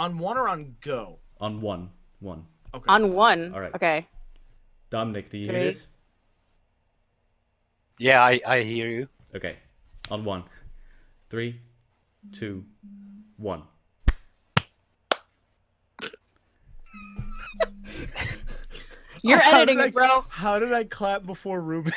On one or on go? On one. One. Okay. On one. All right. Okay. Dominic, do you hear Three. this? Yeah, I hear you. Okay. On one. 3, 2, 1. You're How editing did it, bro. How did I clap before Ruben?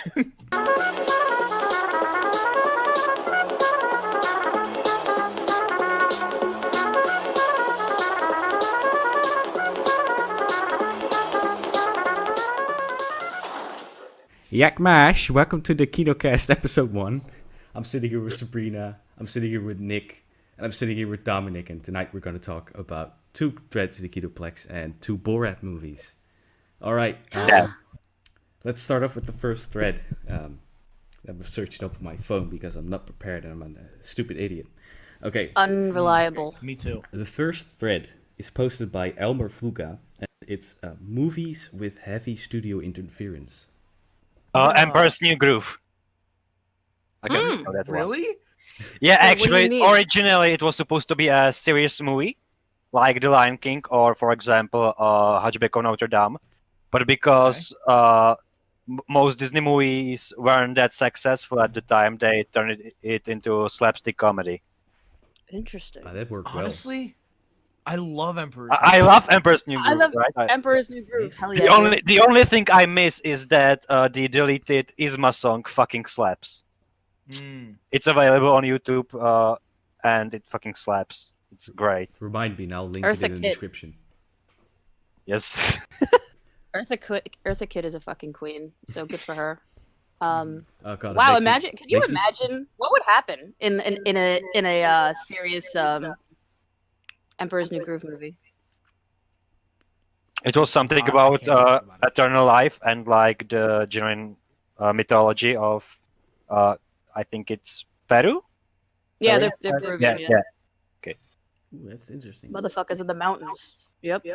Yak Mash, welcome to the Kinocast episode 1. I'm sitting here with Sabrina, I'm sitting here with Nick, and I'm sitting here with Dominik, and tonight we're going to talk about 2 threads in the Kinoplex and 2 Borat movies. Alright, let's start off with the first thread. I'm searching up on my phone because I'm not prepared and I'm a stupid idiot. Okay, Unreliable. Me too. the first thread is posted by Elmer Fluga, and it's movies with heavy studio interference. Emperor's New Groove. I don't know that one. Really? Yeah, Wait, what do actually, you mean? originally it was supposed to be a serious movie, like The Lion King or, for example, Hunchback of Notre Dame. But because most Disney movies weren't that successful at the time, they turned it into slapstick comedy. Interesting. That worked well. Honestly, I love Emperor. I love Emperor's New I Groove. love right? Emperor's New Groove. Hell yeah. The only thing I miss is that the deleted Isma song fucking slaps. It's available on YouTube, and it fucking slaps. It's great. Remind me, and I'll link Eartha it in the Kitt. description. Yes. Eartha Kitt is a fucking queen, so good for her. Oh god! Wow, it makes me- imagine! Can you makes me- imagine what would happen in a serious Emperor's New Groove movie? It was something I about can't think about it. eternal life and like the genuine mythology of, I think it's Peru. Yeah, Sorry? they're Peruvian. Yeah. Ooh, that's interesting. Motherfuckers in the mountains. Yep.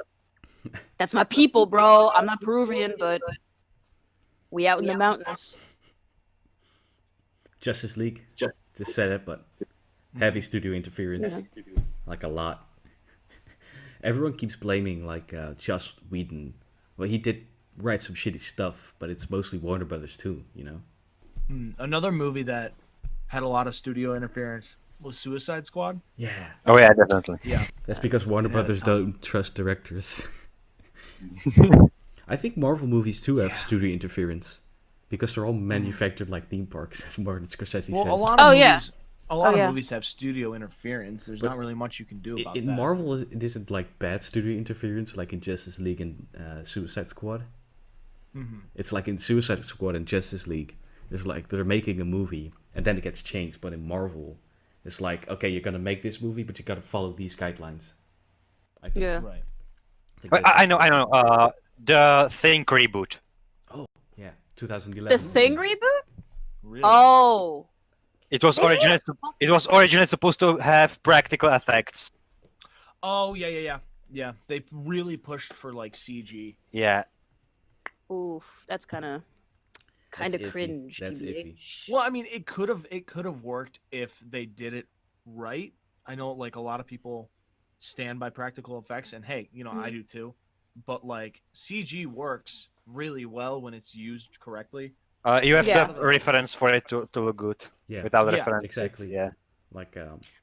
That's my people, bro. I'm not Peruvian, but we out in the mountains. Justice League, just said it, but heavy studio interference, like a lot. Everyone keeps blaming like Joss Whedon. Well, he did write some shitty stuff, but it's mostly Warner Brothers too. You know. Another movie that had a lot of studio interference was Suicide Squad. Yeah, Oh yeah, definitely. Yeah. that's because Warner It had a Brothers ton. don't trust directors. I think Marvel movies too have studio interference because they're all manufactured like theme parks, as Martin Scorsese Well, says. a lot of Oh, movies, yeah. a lot Oh, yeah. of movies have studio interference. There's But not really much you can do about In that. Marvel, it isn't like bad studio interference like in Justice League and Suicide Squad. It's like in Suicide Squad and Justice League, it's like they're making a movie and then it gets changed. But in Marvel, it's like, okay, you're gonna make this movie, but you gotta follow these guidelines. I think. Yeah. Right. think But that's- I know. The Think reboot. Oh, yeah, 2011. The Thing reboot? Really? Oh, It was Maybe originally supposed to have practical effects. Oh yeah. They really pushed for like CG. Yeah. oof, that's kind of That's iffy. cringe. That's TBH. iffy. Well, I mean, it could have worked if they did it right. I know, like a lot of people stand by practical effects, and hey, you know, I do too. But like CG works really well when it's used correctly. You have Yeah. the reference for it to look good. Yeah, Without Yeah, reference. exactly. Yeah. like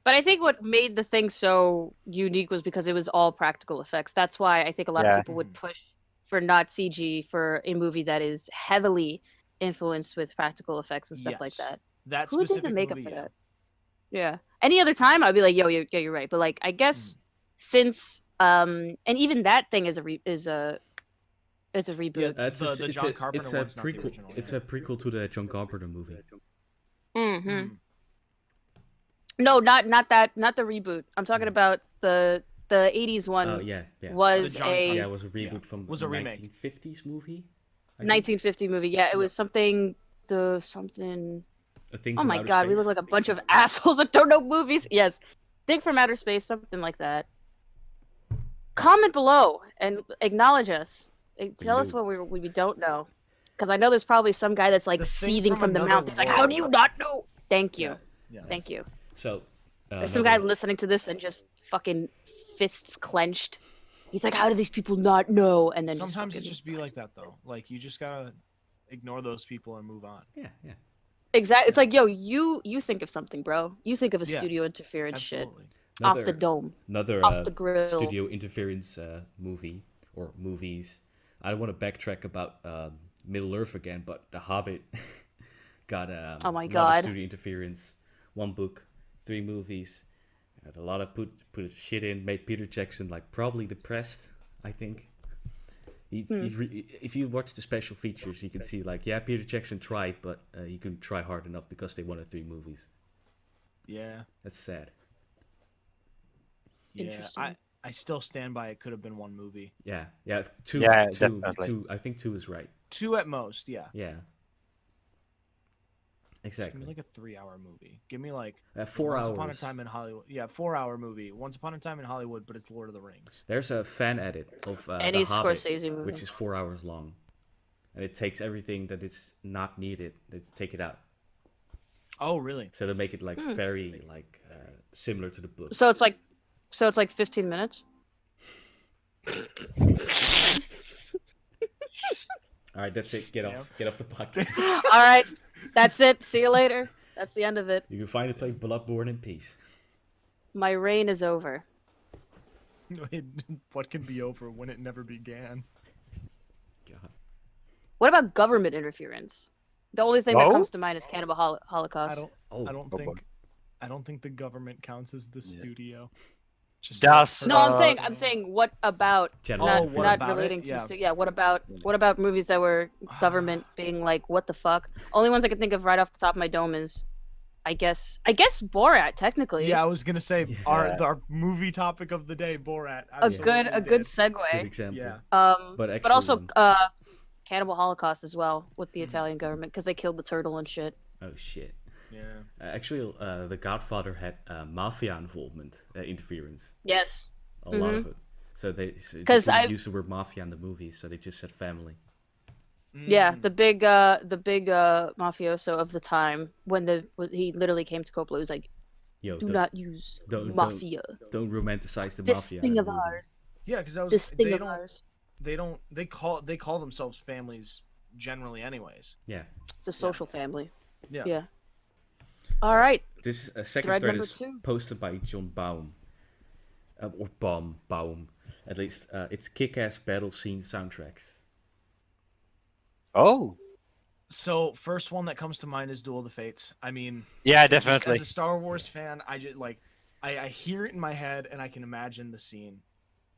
But I think what made the thing so unique was because it was all practical effects. That's why I think a lot of Yeah. people would push for not CG for a movie that is heavily influenced with practical effects and stuff like Yes. that. That Who did specific the makeup movie, for yeah. that? Yeah. Any other time, I'd be like, you're right. But like, I guess since and even that thing is a reboot. The John Carpenter it's a one's not the prequel. original, It's yeah. a prequel to the John Carpenter movie. Mm-hmm. No, not the reboot. I'm talking about the 80s one. Oh yeah. Was The John a Yeah, it was a reboot from Was a remake. 1950s movie. I think. 1950 movie. Yeah, it was something. A Thing Oh from my Outer god, we Space. look like a bunch of assholes that don't know movies. Yes, Think from Outer Space, something like that. Comment below and acknowledge us. Tell us do. what we don't know, because I know there's probably some guy that's like The Thing seething from from the Another mouth. He's like, "How do you World." not know?" Thank you, Yeah. thank you. So There's some guy another- listening to this and just fucking fists clenched. He's like, how do these people not know? And then sometimes just it just be like that though. Like you just gotta ignore those people and move on. Yeah, yeah. exactly. It's like, yo, you think of something, bro. You think of a Yeah, studio interference Absolutely. shit off the dome, Another off the grill. studio interference movie or movies. I don't want to backtrack about Middle Earth again, but The Hobbit got Oh my a lot of God. studio interference. 1 book, 3 movies. Had a lot of put shit in. Made Peter Jackson like probably depressed. I think. If you watch the special features, you can see like, yeah, Peter Jackson tried, but he couldn't try hard enough because they wanted 3 movies. Yeah. That's sad. Yeah. Interesting. I still stand by it could have been 1 movie. Yeah, yeah, two, Yeah, two, definitely. 2. I think 2 is right. 2 at most, yeah. Yeah. Just give Exactly. me like a 3-hour movie. Give me like 4 Once hours. Upon a Time in Hollywood. Yeah, 4-hour movie. Once Upon a Time in Hollywood, but it's Lord of the Rings. There's a fan edit of Any The Hobbit, Scorsese movie. which is 4 hours long, and it takes everything that is not needed. They take it out, Oh, really? so they make it like very like similar to the book. So it's like 15 minutes. All right, that's it. Get off the podcast. All right, that's it. See you later. That's the end of it. You can finally play Bloodborne in peace. My reign is over. What can be over when it never began? God. What about government interference? The only thing that No? comes to mind is Cannibal Holocaust. Oh, I don't think the government counts as the studio. Just Does- No, I'm saying what about General not interference. not about it? relating Yeah. to yeah. What about movies that were government being like, what the fuck? Only ones I can think of right off the top of my dome is, I guess Borat technically. Yeah, I was gonna say Yeah. our movie topic of the day, Borat. a good absolutely did. segue. Good example. Yeah. But But actually also one. Cannibal Holocaust as well with the Italian government because they killed the turtle and shit. Oh shit. Yeah. Actually, The Godfather had mafia involvement, interference. Yes. A lot of it. So they 'Cause didn't I- use the word mafia in the movies, so they just said family. Yeah, Mm. the big mafioso of the time when he literally came to Coppola. He was like, Yo, "Do not use don't- mafia. don't romanticize the This mafia. thing in a of movie. ours. Yeah, because that was This thing they of don't ours. they call themselves families generally, anyways. Yeah. It's a social family." Yeah. Yeah. All right. This second Thread thread number is 2. posted by John Baum. Or Baum. At least it's kick-ass battle scene soundtracks. Oh, So first one that comes to mind is Duel of the Fates. I mean, yeah, just definitely. as a Star Wars fan, I just like I hear it in my head and I can imagine the scene.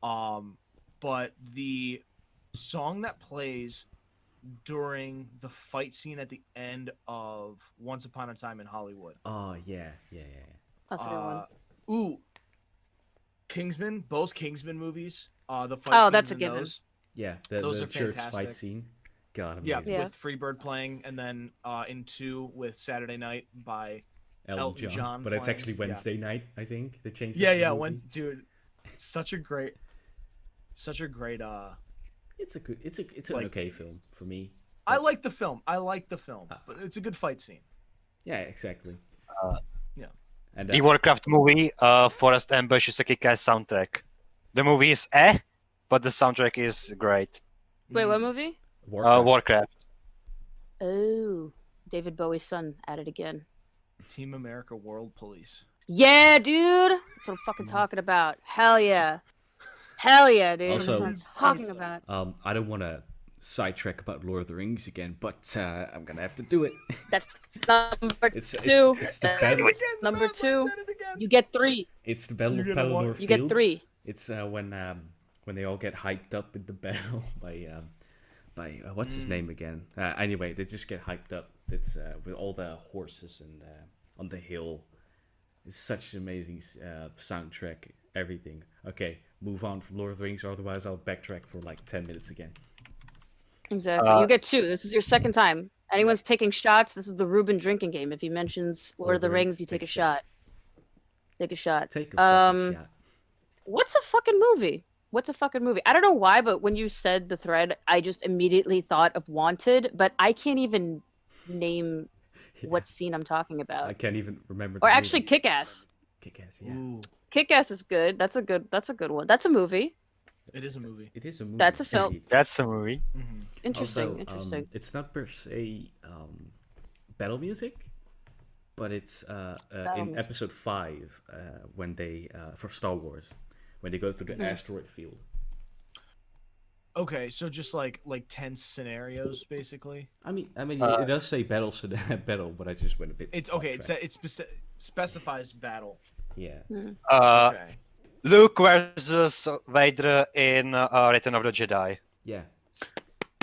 But the song that plays during the fight scene at the end of Once Upon a Time in Hollywood. Oh yeah. That's a good one. Ooh, Kingsman, both Kingsman movies. The fight Oh, scenes that's a in given. those. Yeah, Those the are church fantastic. fight scene. God, Yeah, amazing. Yeah. with Freebird playing, and then in 2 with Saturday Night by Elton John But it's playing, actually yeah. Wednesday night, I think. They changed it yeah, to the yeah. movie. When dude, such a great. It's an like- okay film for me. I like the film. But it's a good fight scene. Yeah, exactly. Yeah. And The Warcraft movie, Forest Ambush is a kick-ass soundtrack. The movie is but the soundtrack is great. Wait, what movie? Warcraft. Oh, David Bowie's son at it again. Team America World Police. Yeah, dude. That's what I'm fucking talking about. Hell yeah. Hell yeah, dude. Also- That's what I'm talking about. I don't want to sidetrack about Lord of the Rings again, but I'm gonna have to do it. That's number It's 2. it's the battle. Number 2. You get 3. It's the battle You of get a one- Pelennor You get Fields. 3. It's when they all get hyped up in the battle by what's his name again? Anyway, they just get hyped up. It's with all the horses and on the hill. It's such an amazing soundtrack. Everything. Okay, move on from Lord of the Rings. Otherwise, I'll backtrack for like 10 minutes again. Exactly. You get 2. This is your second time. Anyone's taking shots. This is the Ruben drinking game. If he mentions Lord of the Rings, you take a shot. Take a shot. Take a fucking shot. What's a fucking movie? I don't know why, but when you said the thread, I just immediately thought of Wanted, but I can't even name what scene I'm talking I about. can't even remember. Or the actually, movie. Kick-Ass. Kick-Ass. Yeah. Ooh. Kick-Ass is good. That's a good one. That's a movie. It is a movie. It is a movie. That's a film. indeed. That's a movie. Mm-hmm. Interesting. Also, Interesting. it's not per se battle music, but it's in music. episode 5 when they for Star Wars when they go through the asteroid field. Okay, so just like tense scenarios, basically. I mean, it does say battle, but I just went a bit. It's off okay. track. It specifies battle. Yeah. Okay. Luke versus Vader in Return of the Jedi. Yeah.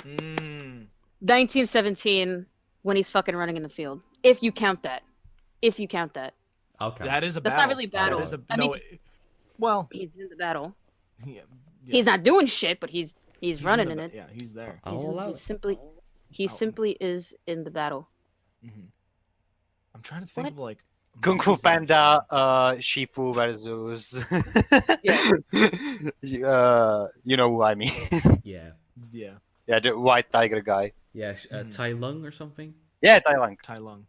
1917 when he's fucking running in the field. If you count that. Okay. That is a That's battle. not really battle. That is a, I no, mean, well, he's in the battle. yeah, He's not doing shit, but he's running in it. Yeah, he's there. I'll allow He it. simply is in the battle. Mm-hmm. I'm trying to think of like Kung Fu movies that- Panda, Shifu versus. You know who I mean. Yeah. Yeah, Yeah, the white tiger guy. Yeah. Tai Lung or something. Yeah, Thailand. Tai Lung.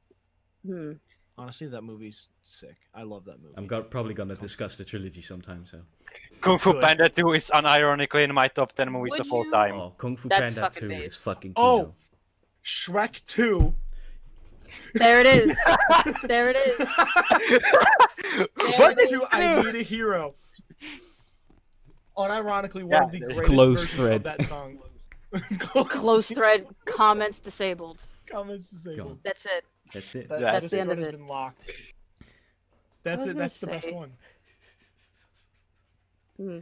Hmm. Honestly, that movie's sick. I love that movie. I'm probably gonna discuss the trilogy sometime. So. Kung Fu Good. Panda 2 is unironically in my top 10 movies Would of all you- time. Oh, Kung Fu That's Panda fucking 2 base. is fucking Oh! Kino. Shrek 2. There it is. There it is. Shrek it is. 2, I Need a Hero. Unironically, one of the Yeah. greatest Close versions thread. of that song. Close thread. Comments disabled. Comments disabled. Gone. That's it. That's it. That, Yeah. that That's the end of thread has it. been locked. I That's was it. gonna That's the best say- one. Hmm.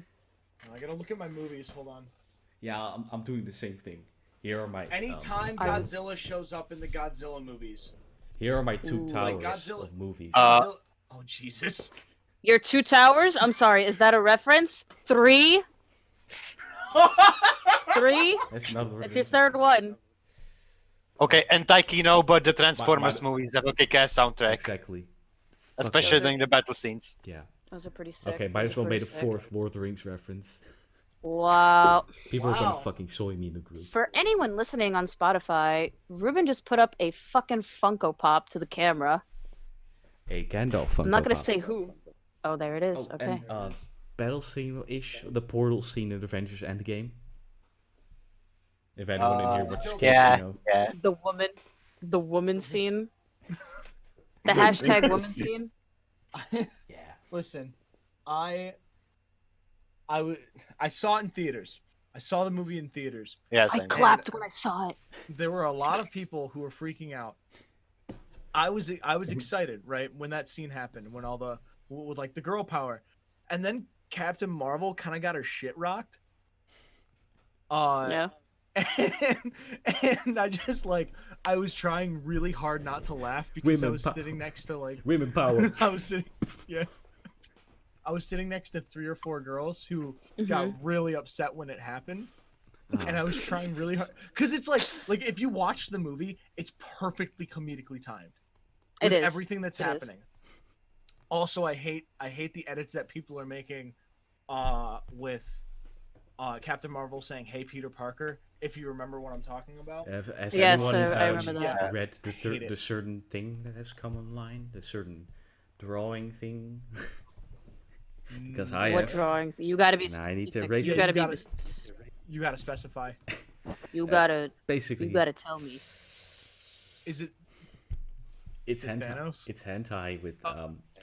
I gotta look at my movies. Hold on. Yeah, I'm doing the same thing. Here are my Anytime I would- Godzilla shows up in the Godzilla movies. here are my two Ooh. towers Like Godzilla- of movies. Godzilla... Oh Jesus! Your 2 towers? I'm sorry, is that a reference? 3? 3? That's not. That's your third one. Okay, anti-Kino, but the Transformers My- movies have a kick-ass soundtrack, Exactly. especially yeah. during the battle scenes. Yeah. Those are pretty sick. Okay, might Those as are well make pretty a sick. 4th Lord of the Rings reference. Wow. People are gonna Wow. fucking soy me in the group. For anyone listening on Spotify, Ruben just put up a fucking Funko Pop to the camera. A Gandalf Funko I'm not gonna Pop. say who. Oh, there it is. Oh, Okay. and battle scene-ish, the portal scene in Avengers Endgame. If anyone in here watches Yeah, Kino. yeah. The woman scene. The hashtag woman scene. Yeah. Listen, I saw it in theaters. I saw the movie in theaters. Yeah, I same. clapped when I saw it. There were a lot of people who were freaking out. I was excited, right, when that scene happened, when all the with like the girl power, and then Captain Marvel kind of got her shit rocked. Yeah. And I just I was trying really hard not to laugh because I Women was power. sitting next to Women power. I was sitting I was sitting next to 3 or 4 girls who got really upset when it happened. And I was trying really hard because it's like if you watch the movie, it's perfectly comedically timed. It With is. everything that's It is. happening. Also, I hate the edits that people are making with Captain Marvel saying "Hey Peter Parker." If you remember what I'm talking about. Has Yeah, anyone so I remember that. read hate it. the certain thing that has come online? The certain drawing thing? Because I What have. drawings? You gotta be. And I need to specific. erase You it. gotta You be. gotta- You gotta specify. You gotta. Basically, You gotta tell me. Is it? it's is it hentai. Thanos? It's hentai with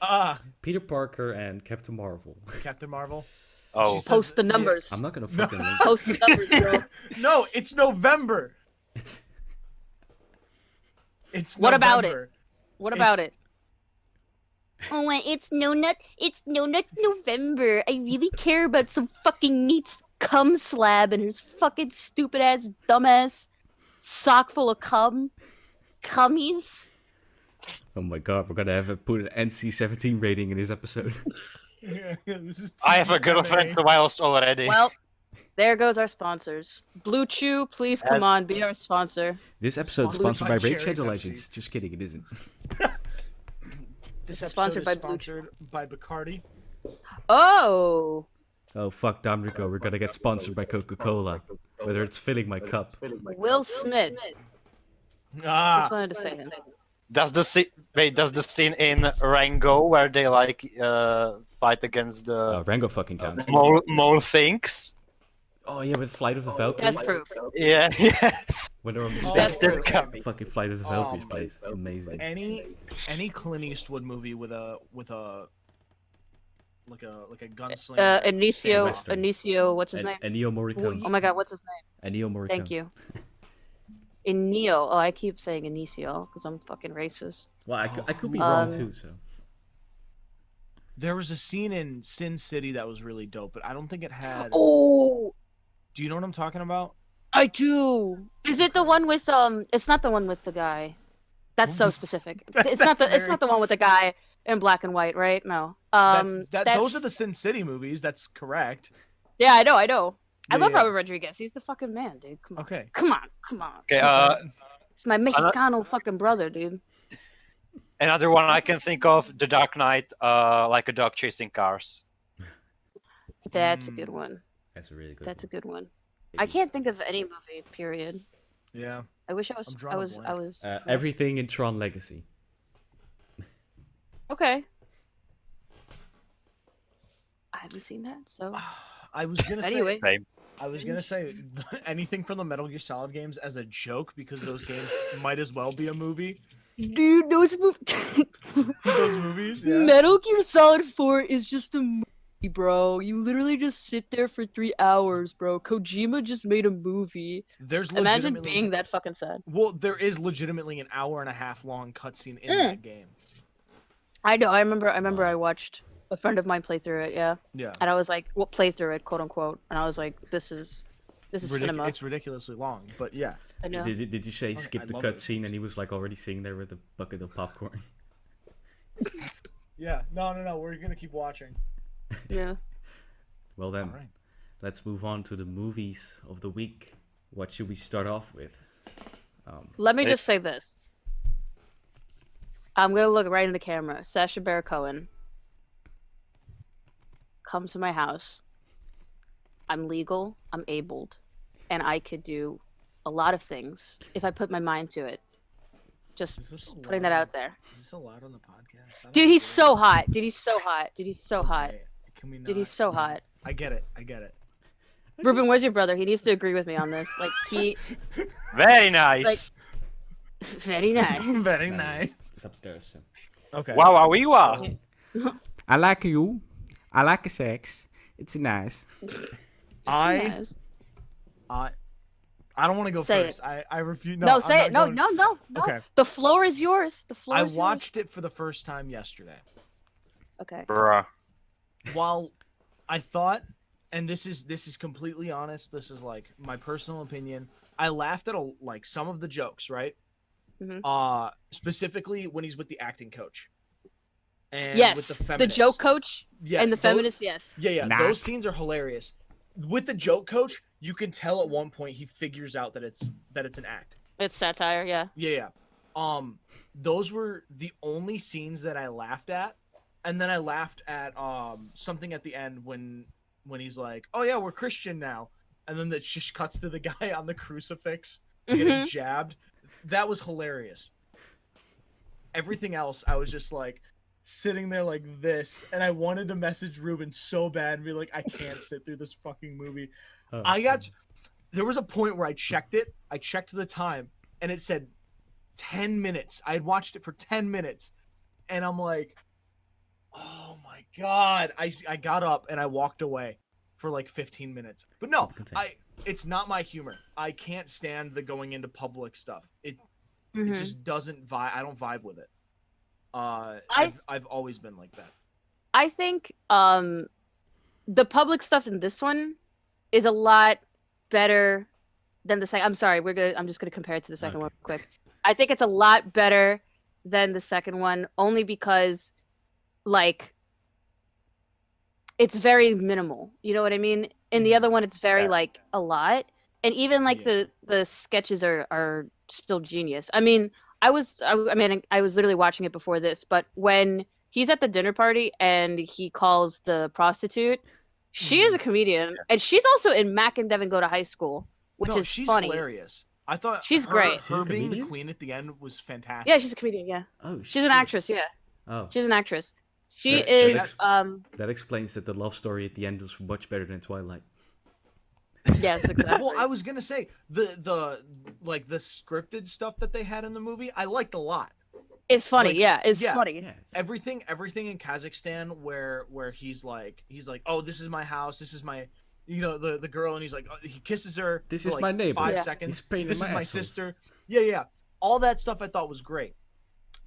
Peter Peter Parker and Captain Marvel. Captain Marvel. Oh, She says- Post the yeah. numbers. I'm not gonna fucking link. Post the numbers, bro. No, it's November. It's, It's What about it? November. What about It's- it? Oh, it's no nut November. I really care about some fucking neat cum slab and his fucking stupid ass, dumbass sock full of cum. Cummies. oh my god, we're gonna have to put an NC-17 rating in this episode. This is I have a TVMA. girlfriend whilst already. Well, there goes our sponsors. Blue Chew, please come on, be our sponsor. This episode is Sponsored sponsored by by Raid Cherry Shadow Pepsi. Legends. Just kidding, it isn't. This Sponsored episode by is sponsored by Bacardi. Oh, Oh fuck, Dominico, we're gonna get sponsored by Coca-Cola. Whether it's filling my cup. Will Smith. Ah, Just wanted to say him. Does the scene in Rango where they fight against the Rango fucking counts. mole things. Oh yeah, with Flight of the Valkyries. That's proof. Yeah, yes. When there were That's mistakes. proof. Fucking Flight of the Valkyries plays amazing. Any Clint Eastwood movie with a like a gunslinger. Inicio, what's his name? Ennio Morricone. Oh my god, what's his name? Ennio Morricone. Thank you. Ennio. Oh, I keep saying Inicio because I'm fucking racist. Well, I could be wrong too, so. There was a scene in Sin City that was really dope, but I don't think it had. Oh, Do you know what I'm talking about? I do. Is it the one with It's not the one with the guy. That's so specific. It's not the one with the guy in black and white, right? No. Those are the Sin City movies. That's correct. Yeah, I know. I love Yeah. Robert Rodriguez. He's the fucking man, dude. Come on. Okay. Come on. Okay. It's my Mexicano fucking brother, dude. Another one I can think of: The Dark Knight, like a dog chasing cars. That's a good one. That's a really good That's a one. good one. I can't think of any movie. Period. Yeah. I wish I was. I'm I drawing a was. I blank. was. Everything in Tron Legacy. Okay. I haven't seen that, so. I was gonna Anyway. Same. I was gonna say anything from the Metal Gear Solid games as a joke because those games might as well be a movie. Dude, those movies. Those movies, yeah. Metal Gear Solid 4 is just a movie, bro. You literally just sit there for 3 hours, bro. Kojima just made a movie. There's Imagine legitimately being that fucking sad. well, there is legitimately an hour and a half long cutscene in that game. I know. I remember. I watched a friend of mine play through it. Yeah. Yeah. And I was like, "Well, play through it, quote unquote." And I was like, "This is cinema." It's ridiculously long, but yeah. I know. Did you say skip I the love it. cutscene and he was like already sitting there with a bucket of popcorn? Yeah. No. We're gonna keep watching. Yeah. Well then, All right. let's move on to the movies of the week. What should we start off with? Let me just say this. I'm gonna look right in the camera. Sacha Baron Cohen. Come to my house. I'm legal. I'm abled, and I could do a lot of things if I put my mind to it. Is this Just putting that allowed? out there. Is this allowed on the podcast? I don't Dude, know he's if it so is. hot. Dude, he's so hot. Dude, he's so hot. Okay, Can we not? Dude, he's so hot. I get it. Ruben, where's your brother? He needs to agree with me on this. Like, he... Very nice. Like- Very nice. Very nice. It's upstairs. So. Okay. Wow, we were. I like you. I like sex. It's nice. I don't want to go Say first. I refuse. No, say I'm it. not No, going- no. Okay. The floor is yours. The floor I is watched it for the first time yesterday. yours. Okay. Bruh. While I thought, and this is completely honest, this is like my personal opinion. I laughed at like some of the jokes, right? Mhm. Specifically when he's with the acting coach. And Yes, with the the feminists. joke coach Yeah, and the those- feminist. Yes. Yeah, Not. those scenes are hilarious. With the joke coach, you can tell at one point he figures out that it's an act. It's satire. Yeah. Yeah. Those were the only scenes that I laughed at, and then I laughed at something at the end when he's like, "Oh yeah, we're Christian now," and then that just cuts to the guy on the crucifix getting Mhm. jabbed. That was hilarious. Everything else, I was just like sitting there like this, and I wanted to message Ruben so bad and be like, "I can't sit through this fucking movie." Oh, There was a point where I checked it. I checked the time, and it said 10 minutes. I had watched it for 10 minutes, and I'm like, oh my god. I got up and I walked away for like 15 minutes. But no, it's not my humor. I can't stand the going into public stuff. It Mhm. just doesn't vibe. I don't vibe with it. I've I've always been like that. I think the public stuff in this one is a lot better than the second. I'm sorry, I'm just gonna compare it to the second Okay. one quick. I think it's a lot better than the second one only because like it's very minimal. You know what I mean? In the other one it's very like a lot. And even like Yeah. the sketches are still genius. I mean, I was literally watching it before this, but when he's at the dinner party and he calls the prostitute, she is a comedian, and she's also in Mac and Devin Go to High School, which is she's funny. hilarious. I thought She's great. Her She's a being the comedian? queen at the end was fantastic. Yeah, she's a comedian. Yeah, Oh, she's an actress. Yeah, Oh, she's an actress. She That- is that's- That explains that the love story at the end was much better than Twilight. yes, exactly. Well, I was gonna say the like the scripted stuff that they had in the movie, I liked a lot. It's funny, like, yeah, it's yeah. funny. Yeah, it's, Everything in Kazakhstan where he's like, oh, this is my house, this is my, the girl, and he's like, he kisses her. This for is like my neighbor. 5 Yeah. seconds. He's painting This my is my assholes. sister. Yeah. All that stuff I thought was great.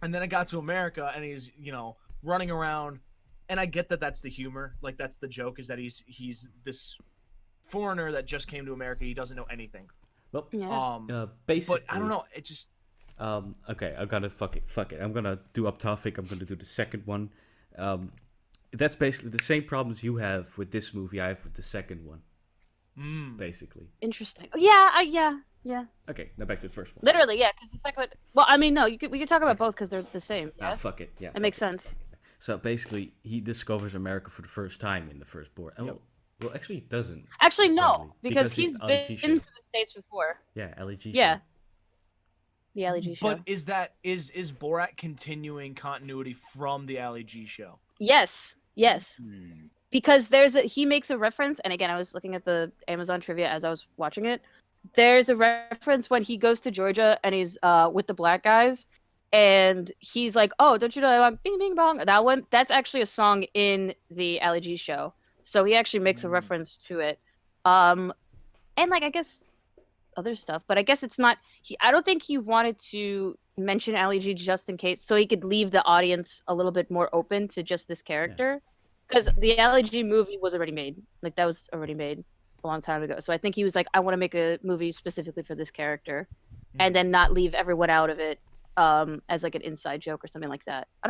And then I got to America, and he's running around, and I get that that's the humor, like that's the joke, is that he's this foreigner that just came to America. He doesn't know anything. well, Yeah. basically. But I don't know. It just Okay, I'm gonna fuck it. I'm gonna do up topic. I'm gonna do the second one. That's basically the same problems you have with this movie. I have with the second one. Basically. Interesting. Yeah, yeah. Okay, now back to the first one. Literally, yeah. Because the second one. Well, I mean, no, we could talk about both because they're the same. Ah, Yeah, fuck it. Yeah, that makes fuck it. sense. So basically, he discovers America for the first time in the first Borat. Oh, well, actually, he doesn't. Actually, no, Probably. because Because he's it's been LG to show. the States before. Yeah, LEG. Yeah. show. The LEG show. But is Borat continuing continuity from the Ali G show? Yes. Because he makes a reference, and again, I was looking at the Amazon trivia as I was watching it. There's a reference when he goes to Georgia and he's with the black guys, and he's like, "Oh, don't you know I want Bing Bing Bong?" That one, that's actually a song in the Ali G show. So he actually makes a reference to it. And like I guess other stuff, but I guess it's not. I don't think he wanted to mention Ali G just in case, so he could leave the audience a little bit more open to just this character. Because the Ali G movie was already made, like that was already made a long time ago. So I think he was like, I want to make a movie specifically for this character, and then not leave everyone out of it as like an inside joke or something like that. I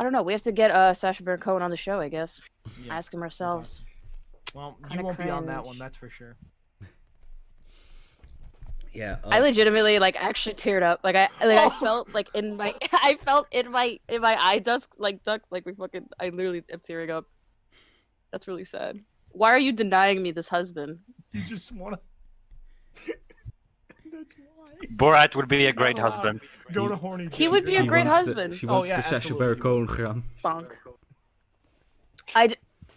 don't know. We have to get Sacha Baron Cohen on the show, I guess. Yeah. Ask him ourselves. Well, you Kinda won't be on that cringe. one, that's for sure. Yeah. I legitimately like actually teared up. Like I felt like in my eye duct like I literally am tearing up. That's really sad. Why are you denying me this husband? You just want to. That's why. Borat would be a great Not allowed. husband. Go to horny. He would be a She great wants husband. She wants yeah, the Sacha absolutely. Baron Cohen gaan. Bonk.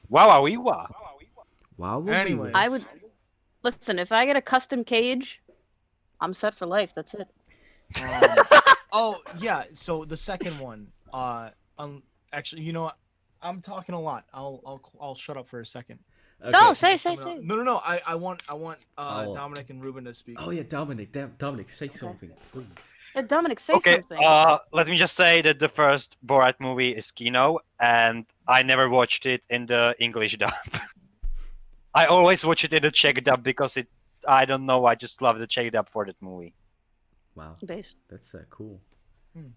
Wow, wow. Wow. Anyways. I would listen if I get a custom cage, I'm set for life. That's it. Oh yeah. So the second one. Actually, you know what? I'm talking a lot. I'll shut up for a second. Okay. No, say. No. I want Oh. Dominic and Ruben to speak. Oh yeah, Dominic. Dominic, say something, please. Yeah, Dominic, say Okay, something. let me just say that the first Borat movie is Kino, and I never watched it in the English dub. I always watch it in the Czech dub because I don't know, I just love the Czech dub for that movie. Wow, Based. that's cool. Hmm.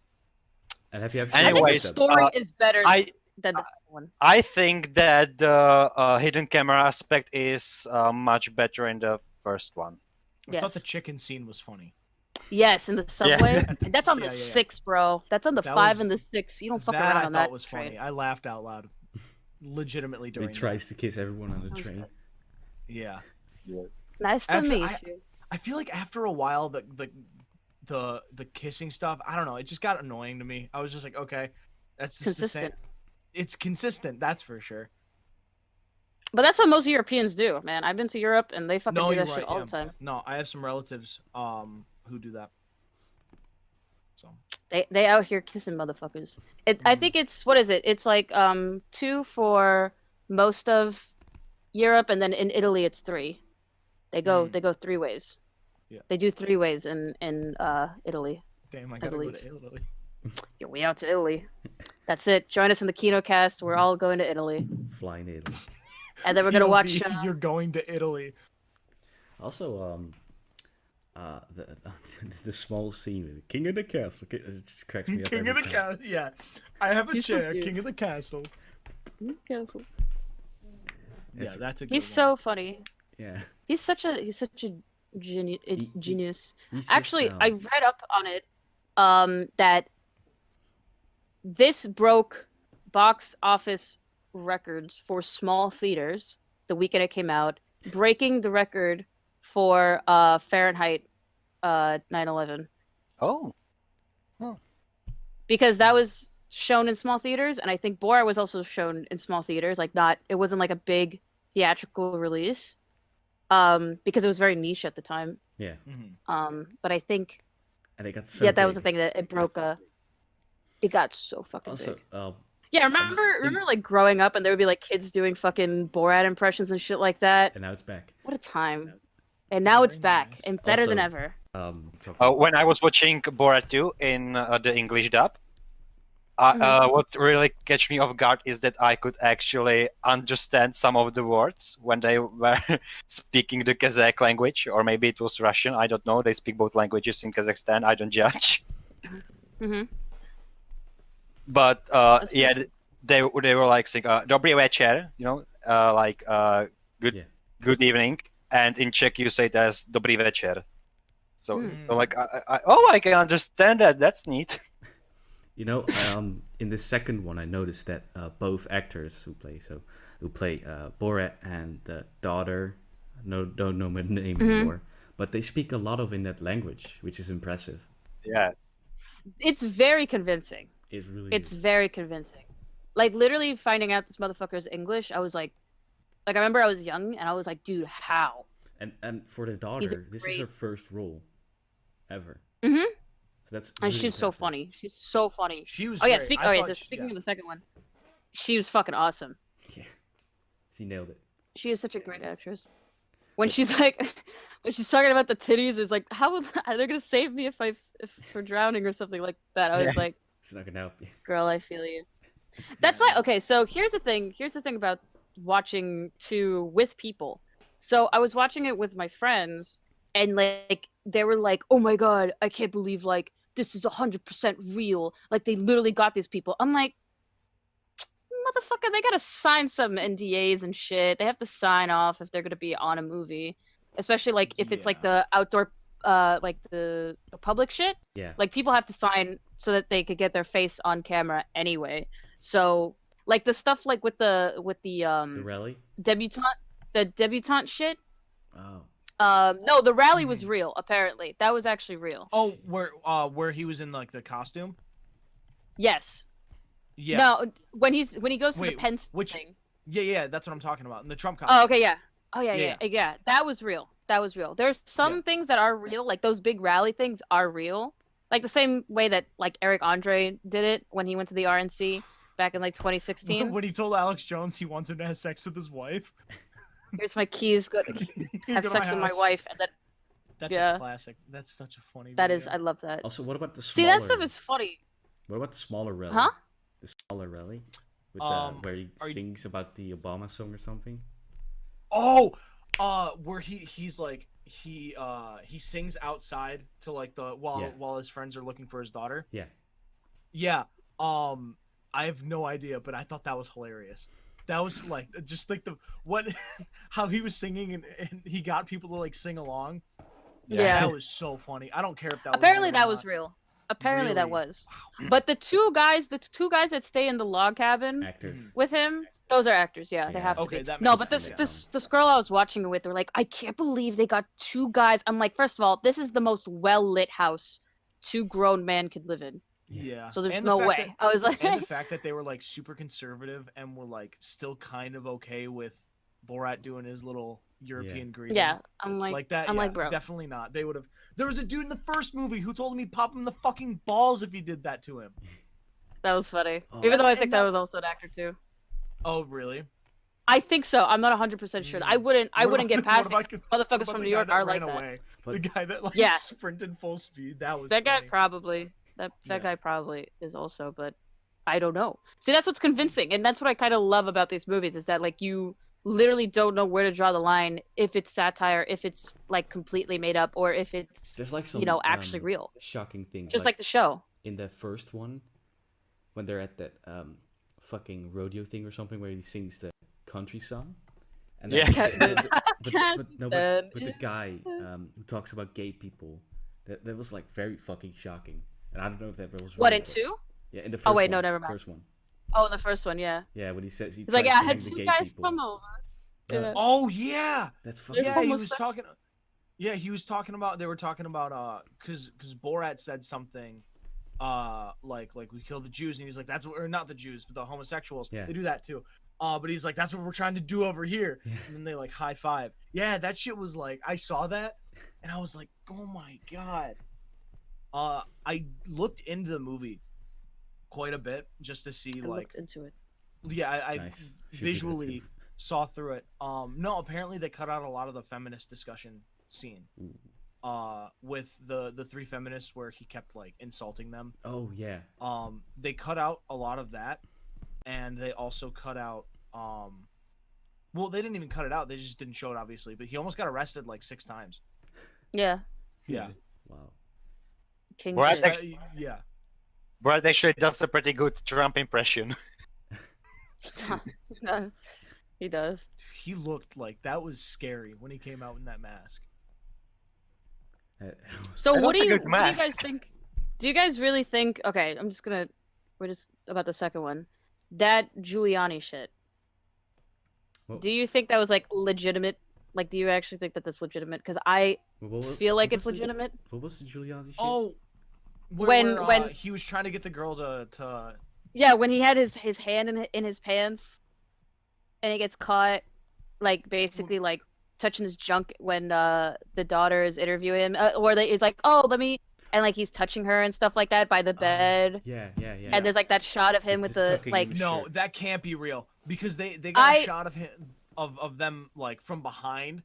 And have you ever I seen think the Anyways, story is better I than the second one. I think that the hidden camera aspect is much better in the first one. I thought Yes. the chicken scene was funny. Yes, in the subway. And that's on the Yeah. 6, bro. That's on the That 5 was- and the 6. You don't fuck That around I on thought that was train. funny. I laughed out loud, legitimately He during. that. tries to kiss everyone on the That was train. good. Yeah. Nice to After- meet I- you. I feel like after a while, the kissing stuff, I don't know, it just got annoying to me. I was just like, okay, that's just the same. Consistent. It's consistent, that's for sure. But that's what most Europeans do, man. I've been to Europe and they fucking No, do you're that right. shit all yeah. the time. No, I have some relatives who do that. So They out here kissing motherfuckers. I think it's what is it? It's like 2 for most of Europe, and then in Italy it's 3. They go 3 ways. Yeah. They do 3 ways in Italy. damn, I gotta go believe. to Italy. Yeah, we out to Italy. That's it. Join us in the Kinocast. We're all going to Italy, Flying Italy. and then we're gonna watch. POV, you're going to Italy. Also, the small scene with King of the Castle. It just cracks me up. King of every the time. castle. Yeah, I have a He's so chair. cute. King of the castle. Castle. Yeah, that's a good He's one. so funny. Yeah. He's such a genius. It's He- genius. He's Actually, just, I read up on it that this broke box office records for small theaters the weekend it came out, breaking the record for Fahrenheit 9/11 Oh. because that was shown in small theaters, and I think Borat was also shown in small theaters. Like, not it wasn't like a big theatrical release, because it was very niche at the time. Yeah, But I think and it got so that was the big. thing that it broke It got so fucking Also, big. Yeah, remember like growing up and there would be like kids doing fucking Borat impressions and shit like that. and now it's back. What a time. And now it's Very back nice. and better than Also, ever. When I was watching Borat 2 in the English dub, what really catch me off guard is that I could actually understand some of the words when they were speaking the Kazakh language, or maybe it was Russian. I don't know. They speak both languages in Kazakhstan. I don't judge. Mm-hmm. But yeah, they were like saying "Dobrý večer," good evening, and in Czech you say it as "Dobrý večer." So, so like, I can understand that. That's neat. You know, in the second one, I noticed that both actors who play Borat and the daughter, don't know my name anymore, but they speak a lot of in that language, which is impressive. Yeah. It's very convincing. It really It's is. very convincing. Like, literally finding out this motherfucker's English, I was like, I remember I was young and I was like, dude, how? And for the daughter, this is her first role ever. Mm-hmm. So that's And really she's so impressive. funny. She's so funny. She was. Oh yeah, great. speaking of the second one, she was fucking awesome. Yeah, she nailed it. She is such a great actress. When she's like, when she's talking about the titties, it's like, how are they gonna save me if for drowning or something like that? I was like, It's not gonna help you. girl, I feel you. That's why. Okay, so here's the thing. Here's the thing about watching two with people. So I was watching it with my friends, and like they were like, "Oh my god, I can't believe like this is 100% real. Like they literally got these people." I'm like, motherfucker, they gotta sign some NDAs and shit. They have to sign off if they're gonna be on a movie, especially like if it's like the outdoor, like the public shit. Yeah. Like people have to sign so that they could get their face on camera anyway. So like the stuff like with the The rally. debutante shit. Oh. No, the rally was real. Apparently, that was actually real. Oh, where he was in like the costume. Yes. Yeah. No, when he goes to Wait, the Pence which- thing. Yeah, that's what I'm talking about. In the Trump costume. Oh, okay, yeah. Oh, Yeah. yeah. That was real. There's some things that are real, like those big rally things are real. Like the same way that like Eric Andre did it when he went to the RNC back in like 2016. When he told Alex Jones he wants him to have sex with his wife. Here's my keys. Go You have go to sex with my house. wife, and then That's Yeah. a classic. That's such a funny. that video. is, I love that. Also, what about the See, smaller? that stuff is funny. What about the smaller rally? Huh? The smaller rally, with where he are you- sings about the Obama song or something. Oh, where he's like he sings outside to like the while his friends are looking for his daughter. Yeah. Yeah. I have no idea, but I thought that was hilarious. That was like just like how he was singing and he got people to like sing along. Yeah. That was so funny. I don't care if that Apparently was that was real. Apparently that Really? was. But the two guys that stay in the log cabin Actors. with him, those are actors. Yeah, they Yeah. have to Okay, be. that No, makes but sense. this girl I was watching it with, they're like, I can't believe they got two guys. I'm like, first of all, this is the most well lit house two grown men could live in. Yeah. So there's And the no fact way. I was like, and the fact that they were like super conservative and were like still kind of okay with Borat doing his little European greeting. yeah, I'm like that. I'm yeah, like, bro. definitely not. They would have. There was a dude in the first movie who told him he'd pop him the fucking balls if he did that to him. That was funny. Oh. Even though I And think that- that was also an actor too. Oh really? I think so. I'm not 100% sure. I wouldn't get past it. What Motherfuckers about from the New guy York that are like ran that. away? But- The guy that like Yeah. sprinted full speed. That was That guy funny. probably that Yeah. guy probably is also, but I don't know. See, that's what's convincing, and that's what I kind of love about these movies is that like you literally don't know where to draw the line if it's satire, if it's like completely made up, or if it's There's like some actually real. shocking thing. Just like the show. in the first one, when they're at that fucking rodeo thing or something where he sings the country song. And Yeah. but the guy who talks about gay people, that was like very fucking shocking. And I don't know if that was What real, in two? Yeah, in the first Oh wait, one, no, never mind. First one. Oh, the first one, yeah. Yeah, when he says he He's like, tries yeah, I to had name the two gay guys people. come over. Yeah. Yeah. Oh yeah. That's fucking. There's Yeah, he almost was like- talking. Yeah, he was talking about. They were talking about because Borat said something like we kill the Jews, and he's like, that's what, or not the Jews, but the homosexuals. Yeah. They do that too. But he's like, that's what we're trying to do over here. Yeah. And then they like high five. Yeah, that shit was like, I saw that, and I was like, oh my god. I looked into the movie quite a bit just to see I like, looked into it. yeah, I Nice. Should do that visually too. saw through it. No, apparently they cut out a lot of the feminist discussion scene. Ooh. With the three feminists where he kept like insulting them. Oh yeah. They cut out a lot of that, and they also cut out well, they didn't even cut it out, they just didn't show it obviously, but he almost got arrested like 6 times. Yeah. Yeah. Wow. King Borat shit. actually- Yeah. Brad actually does a pretty good Trump impression. He does. He looked like that was scary when he came out in that mask. So I what don't do you think it's guys masked. think? Do you guys really think? Okay, we're just about the second one. That Giuliani shit. Well- Do you think that was like legitimate? Like, do you actually think that that's legitimate? Because I feel like it's legitimate. What was the Giuliani shit? Oh, When- he was trying to get the girl to Yeah, when he had his hand in his pants, and he gets caught, like basically like touching his junk when the daughters interview him, or it's like, oh, let me, and like he's touching her and stuff like that by the bed, Yeah. and there's like that shot of him He's with the tucking like, him. No, Sure. that can't be real because they got a shot of him of them like from behind.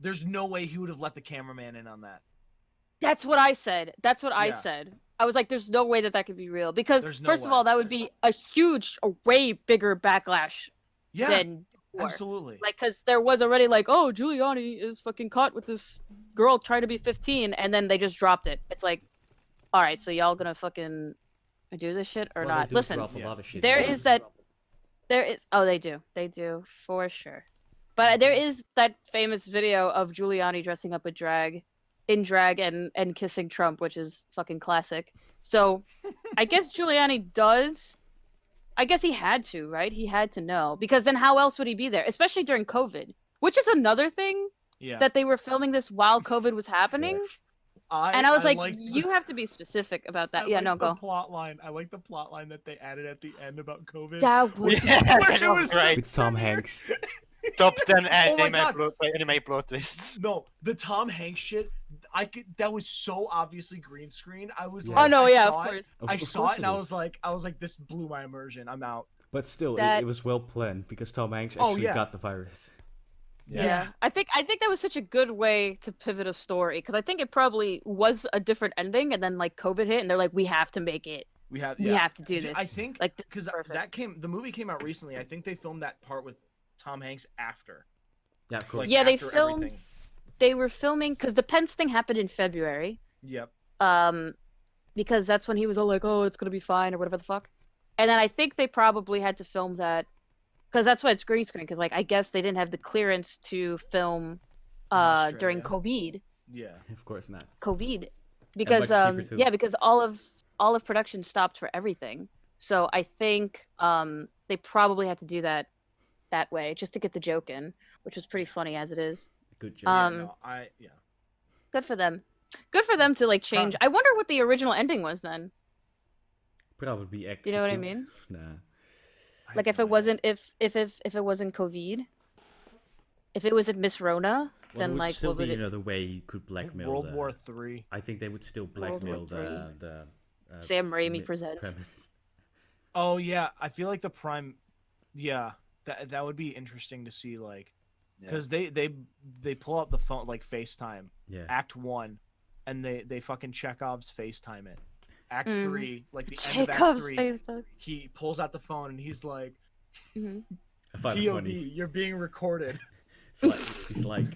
There's no way he would have let the cameraman in on that. that's what I said. That's what I Yeah. said. I was like, there's no way that could be real because There's no first of way. all, that would be a way bigger backlash Yeah, than before. absolutely. Like, because there was already like, oh, Giuliani is fucking caught with this girl trying to be 15, and then they just dropped it. It's like, all right, so y'all gonna fucking do this shit or Well, they not? do Listen, drop a Yeah. lot of shit there in is that. There is. Oh, they do for sure. But there is that famous video of Giuliani dressing up in drag and kissing Trump, which is fucking classic. So, I guess Giuliani does. I guess he had to, right? He had to know because then how else would he be there? Especially during COVID, which is another thing Yeah. that they were filming this while COVID was happening. And I was like, you have to be be about that. Yeah, no, go. Plot line. I like the plot line that they added at the end about COVID. That was Yeah, Where that it was was great. With Tom Hanks. Top 10 Oh my God. anime plot twists. No, the Tom Hanks shit. That was so obviously green screen. I was Yeah. like, Oh no, I yeah, saw of it, course. Of- I of saw course it, and I was like, this blew my immersion. I'm out. But still, That- it was well planned because Tom Hanks Oh, actually yeah. got the virus. Yeah. I think that was such a good way to pivot a story because I think it probably was a different ending, and then like COVID hit, and they're like, we have to make it. We have. We Yeah. have to do this. I think like this is because perfect. the movie came out recently. I think they filmed that part with Tom Hanks after. Yeah, cool. Like, Yeah, they after filmed- everything. They were filming because the Pence thing happened in February. Yep. Because that's when he was all like, "Oh, it's gonna be fine" or whatever the fuck. And then I think they probably had to film that because that's why it's green screen. Because like I guess they didn't have the clearance to film during Australia. COVID. Yeah. Of course not. Because much cheaper, too. yeah, because all of production stopped for everything. So I think they probably had to do that way just to get the joke in, which was pretty funny as it is. Good job. Yeah, Um, no, yeah. Good for them. Good for them to like change. I wonder what the original ending was then. Probably execute. You know what I mean? Nah. I Like have if no it idea. wasn't if it wasn't COVID, if it wasn't Miss Rona, Well, then there would like still what would be it? another way you could blackmail World the- War III. I think they would still World War blackmail the Sam Raimi mi- presents. Prime Minister. Oh yeah, I feel like the Prime. Yeah, that would be interesting to see, like, because they pull up the phone like FaceTime, Yeah. Act 1, and they fucking Chekhov's FaceTime it. Act Mhm. 3, like the end of Act Jacob's 3, face. Though. he pulls out the phone and he's like, Mhm. I find it "POV, funny. you're being recorded." It's like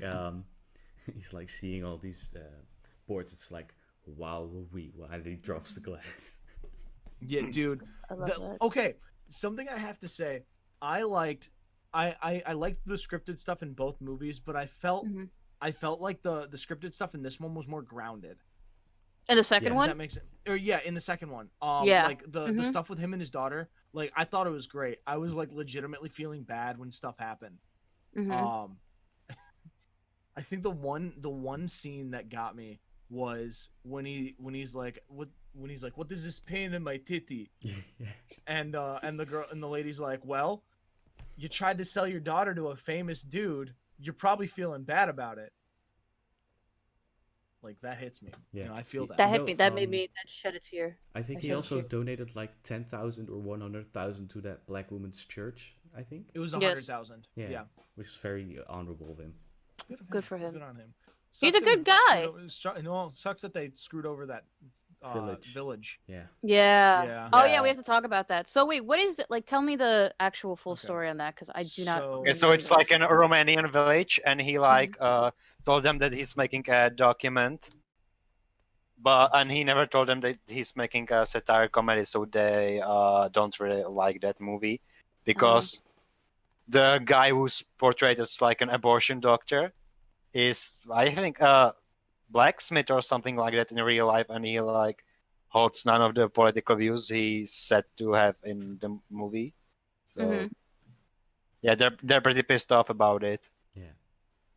he's like seeing all these boards. It's like, wow, why he drops the glass. Yeah, dude. I love that. Okay, something I have to say, I liked the scripted stuff in both movies, but I felt Mhm. like the scripted stuff in this one was more grounded. And the second Yes. Does one, that make sense? Or yeah, in the second one, Yeah. like the Mhm. stuff with him and his daughter, like I thought it was great. I was like legitimately feeling bad when stuff happened. Mhm. I think the one scene that got me was when he's like, what does this pain in my titty? Yeah. And the lady's like, well, you tried to sell your daughter to a famous dude. You're probably feeling bad about it. Like, that hits me. Yeah. You know, I feel that. That No, hit me. That made me. That shed a tear. I think I he shed a also tear. donated like 10,000 or 100,000 to that black woman's church. I think. It was Yes. 100,000. Yeah. Yeah. Which is very honorable of him. Good for him. Good on him. He's a Sucks good that guy. Sucks that they screwed over that village. Yeah. Yeah. Yeah. Oh yeah, Yeah. we have to talk about that. So wait, what is it? Like, tell me the actual full Okay. story on that, because I do not. So- Okay, so it's like in a Romanian village, and he like told them that he's making a document, and he never told them that he's making a satire comedy, so they don't really like that movie because the guy who's portrayed as like an abortion doctor is, I think, a blacksmith or something like that in real life, and he like holds none of the political views he's said to have in the movie. So Mhm. yeah, they're pretty pissed off about it. Yeah.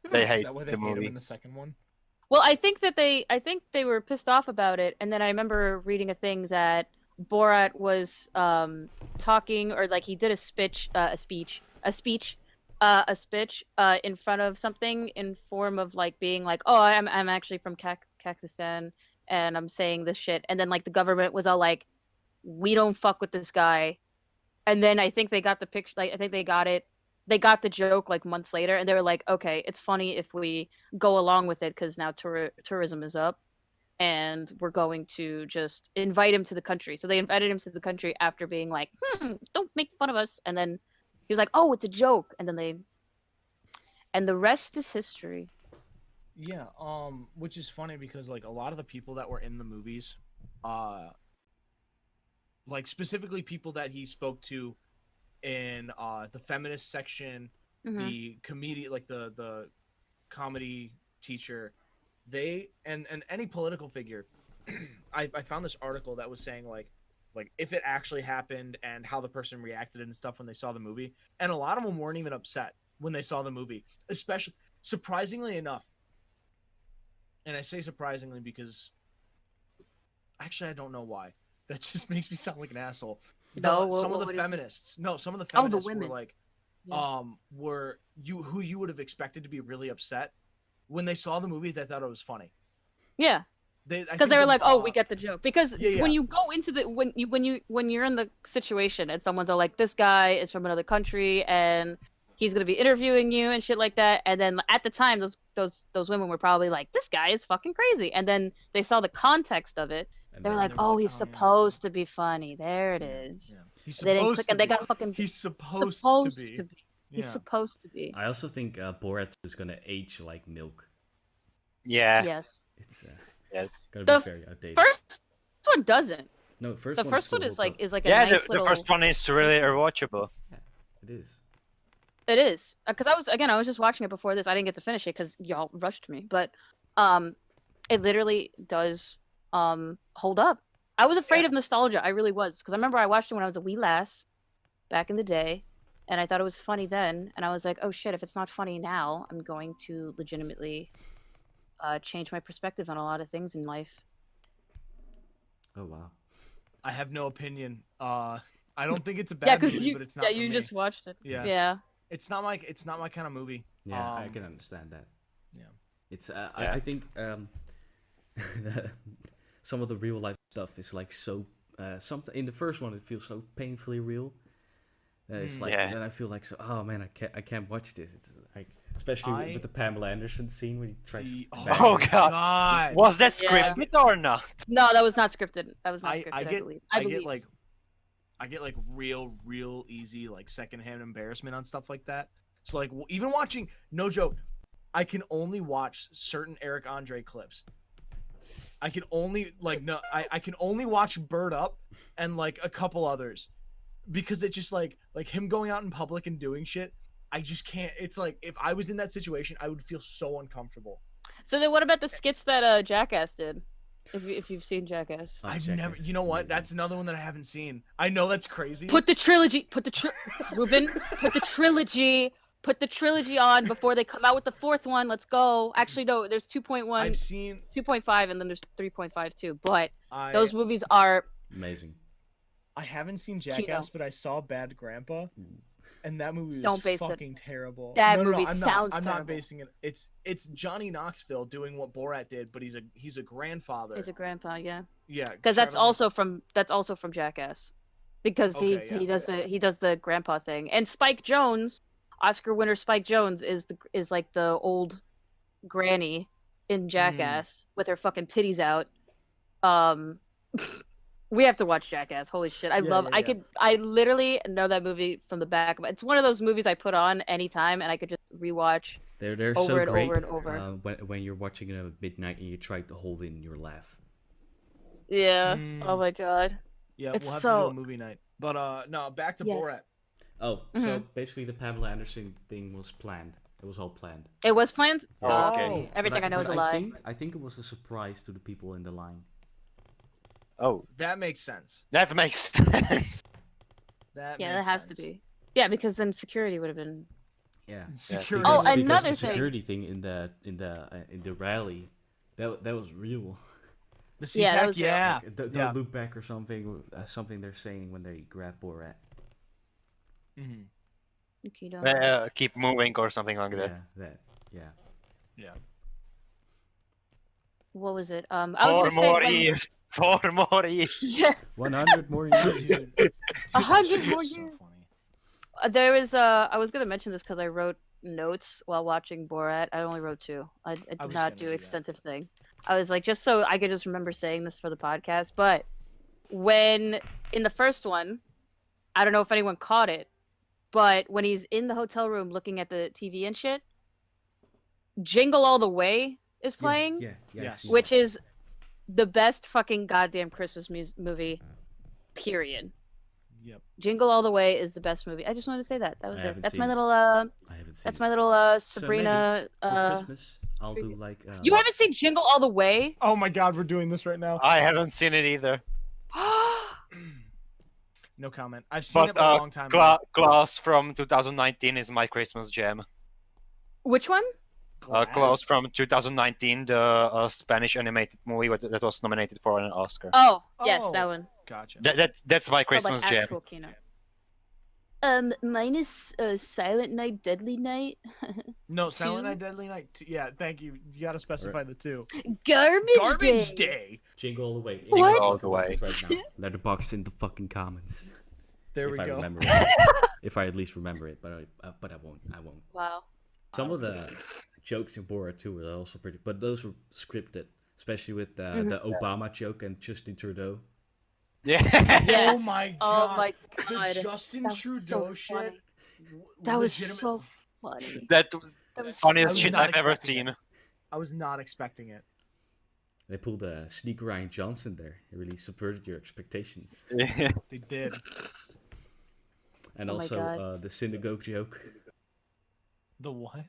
They Is hate that why they the hate him movie. in the second one? Well, I think they were pissed off about it, and then I remember reading a thing that Borat was talking, or like he did a speech in front of something in form of like being like, oh, I'm actually from Pakistan, and I'm saying this shit, and then like the government was all like, we don't fuck with this guy, and then I think they got the picture, like I think they got the joke like months later, and they were like, okay, it's funny if we go along with it because now tourism is up, and we're going to just invite him to the country. So they invited him to the country after being like, don't make fun of us, and then he was like, oh, it's a joke, and then and the rest is history. Yeah, which is funny because like a lot of the people that were in the movies, like specifically people that he spoke to in the feminist section, Mhm. the comedian, like the comedy teacher, they and any political figure. I found this article that was saying like if it actually happened and how the person reacted and stuff when they saw the movie, and a lot of them weren't even upset when they saw the movie, especially surprisingly enough. And I say surprisingly because actually I don't know why. That just makes me sound like an asshole. No, Some of what the is it? feminists. No, some of the Oh, the feminists were women. like, Yeah. were who you would have expected to be really upset when they saw the movie. They thought it was funny. Yeah, I because think they were the- like, oh, we get the joke. Because Yeah, yeah. when you go into the when you're in the situation and someone's all like, this guy is from another country and he's gonna be interviewing you and shit like that, and then at the time those women were probably like, this guy is fucking crazy, and then they saw the context of it. And They were then- like, they were oh, like, he's oh, yeah. supposed to be funny. There it is. Yeah. He's They didn't supposed click, to and they be. got fucking He's supposed to be. He's Yeah. supposed to be. I also think Borat is gonna age like milk. Yeah. Yes. It's Yes. gonna The be very outdated. First one doesn't. No, the first The one first still one is holds like up. a Yeah, nice the little. first one is really rewatchable. It is. It is, because I was just watching it before this. I didn't get to finish it because y'all rushed me, but it literally does hold up. I was afraid of nostalgia. I really was, because I remember I watched it when I was a wee lass back in the day, and I thought it was funny then, and I was like, oh shit, if it's not funny now, I'm going to legitimately change my perspective on a lot of things in life. Oh wow. I have no opinion. I don't think it's a Yeah, bad because movie, you but it's not. For you me. just watched it. Yeah. Yeah. It's not my kind of movie. Yeah, I Um, can understand that. Yeah. It's Yeah. I think some of the real life stuff is like so. In the first one, it feels so painfully real. It's like, Yeah. then I feel like, so. Oh man, I can't watch this. It's like, especially I- with the Pamela Anderson scene when he tries. to Oh, bang Oh, her. God. Was that Yeah. scripted or not? No, that was not scripted. That was not I scripted. I, get believe. I get like real easy like secondhand embarrassment on stuff like that. So like even watching, no joke, I can only watch certain Eric Andre clips. I can only I can only watch Bird Up and like a couple others because it's just like him going out in public and doing shit. I just can't. It's like if I was in that situation, I would feel so uncomfortable. So then, what about the skits that Jackass did? If you've seen Jackass, Oh, I've Jackass never. is You know what? amazing. That's another one that I haven't seen. I know that's crazy. put the trilogy. Ruben, put the trilogy. Put the trilogy on before they come out with the fourth one. Let's go. Actually, no, there's 2.1, I've seen 2.5, and then there's 3.5 too. But I those movies are Amazing. I haven't seen Jackass, but I saw Bad Grandpa, and that movie was Don't base it. fucking terrible. That no, movie I'm sounds not. I'm not terrible. basing it. It's Johnny Knoxville doing what Borat did, but he's a grandfather. He's a grandpa, yeah. Yeah, Because that's Trevor- also from Jackass. Because Okay, he yeah. does the grandpa thing. And Spike Jonze, Oscar winner Spike Jonze is like the old granny in Jackass with her fucking titties out. We have to watch Jackass. Holy shit. I literally know that movie from the back. It's one of those movies I put on anytime and I could just rewatch. They're Over so and great. over and over. When you're watching it at midnight and you try to hold in your laugh. Yeah. Mm. Oh my god. Yeah, It's we'll have so- to do a movie night. But no, back to Yes. Borat. Oh, so basically the Pamela Anderson thing was planned. It was all planned. It was planned? Oh, Okay. okay. Everything But I know is a but lie. I think it was a surprise to the people in the line. Oh, That makes sense. that makes sense. That Yeah, that makes has sense. to be. Yeah, because then security would have been. Yeah. Security. Oh, Because another the thing. security thing in the rally, that was real. The CPAC, Yeah, that was real. yeah. Like, don't Yeah. look back or something. Something they're saying when they grab Borat. Mhm. Okay, no. Keep moving or something like that. Yeah, that. Yeah. Yeah. What was it? I was Four gonna say more when- years. 4 more years. Yeah, 100 more years. Dude, 100 that more shit was so years. funny. there was. I was gonna mention this because I wrote notes while watching Borat. I only wrote 2. I was did gonna not do do that. extensive thing. I was like, just so I could just remember saying this for the podcast. But when in the first one, I don't know if anyone caught it, but when he's in the hotel room looking at the TV and shit, "Jingle All the Way" is playing. Yeah. Yes. Which is the best fucking goddamn Christmas movie, period. Yep. Jingle All the Way is the best movie. I just wanted to say that. That was it. haven't That's seen my it. little I haven't seen. that's it. my little So Sabrina maybe for Christmas, I'll do like. You haven't seen Jingle All the Way? Oh my god, we're doing this right now. I haven't seen it either. No comment. I've seen it But but a long time ago. Klaus from 2019 is my Christmas jam. Which one? Klaus from 2019, the Spanish animated movie that was nominated for an Oscar. Oh, yes, Oh. that one. Gotcha. That's my Oh, Christmas like jam. actual Kino. Mine is Silent Night, Deadly Night. No, Silent Two? Night, Deadly Night. Yeah, thank you. You gotta specify the two. Garbage, Day. Day. Jingle All the Way. What? Jingle All the Way. Right now. Letterboxd in the fucking comments. There if we I go. remember it. If I at least remember it, but I won't. I won't. Wow. Some of the jokes in Borat too were also pretty, but those were scripted, especially with Mm-hmm. the Obama joke and Justin Trudeau. Yeah. Yes. Oh my Oh god. my The god. Justin That was Trudeau so shit. funny. That was legitimate- so funny. That That was funniest I was shit not I've ever expecting seen. I was not expecting it. They pulled a sneak Ryan Johnson there. It really subverted your expectations. Yeah. They did. And Oh my also God. the synagogue joke. The what?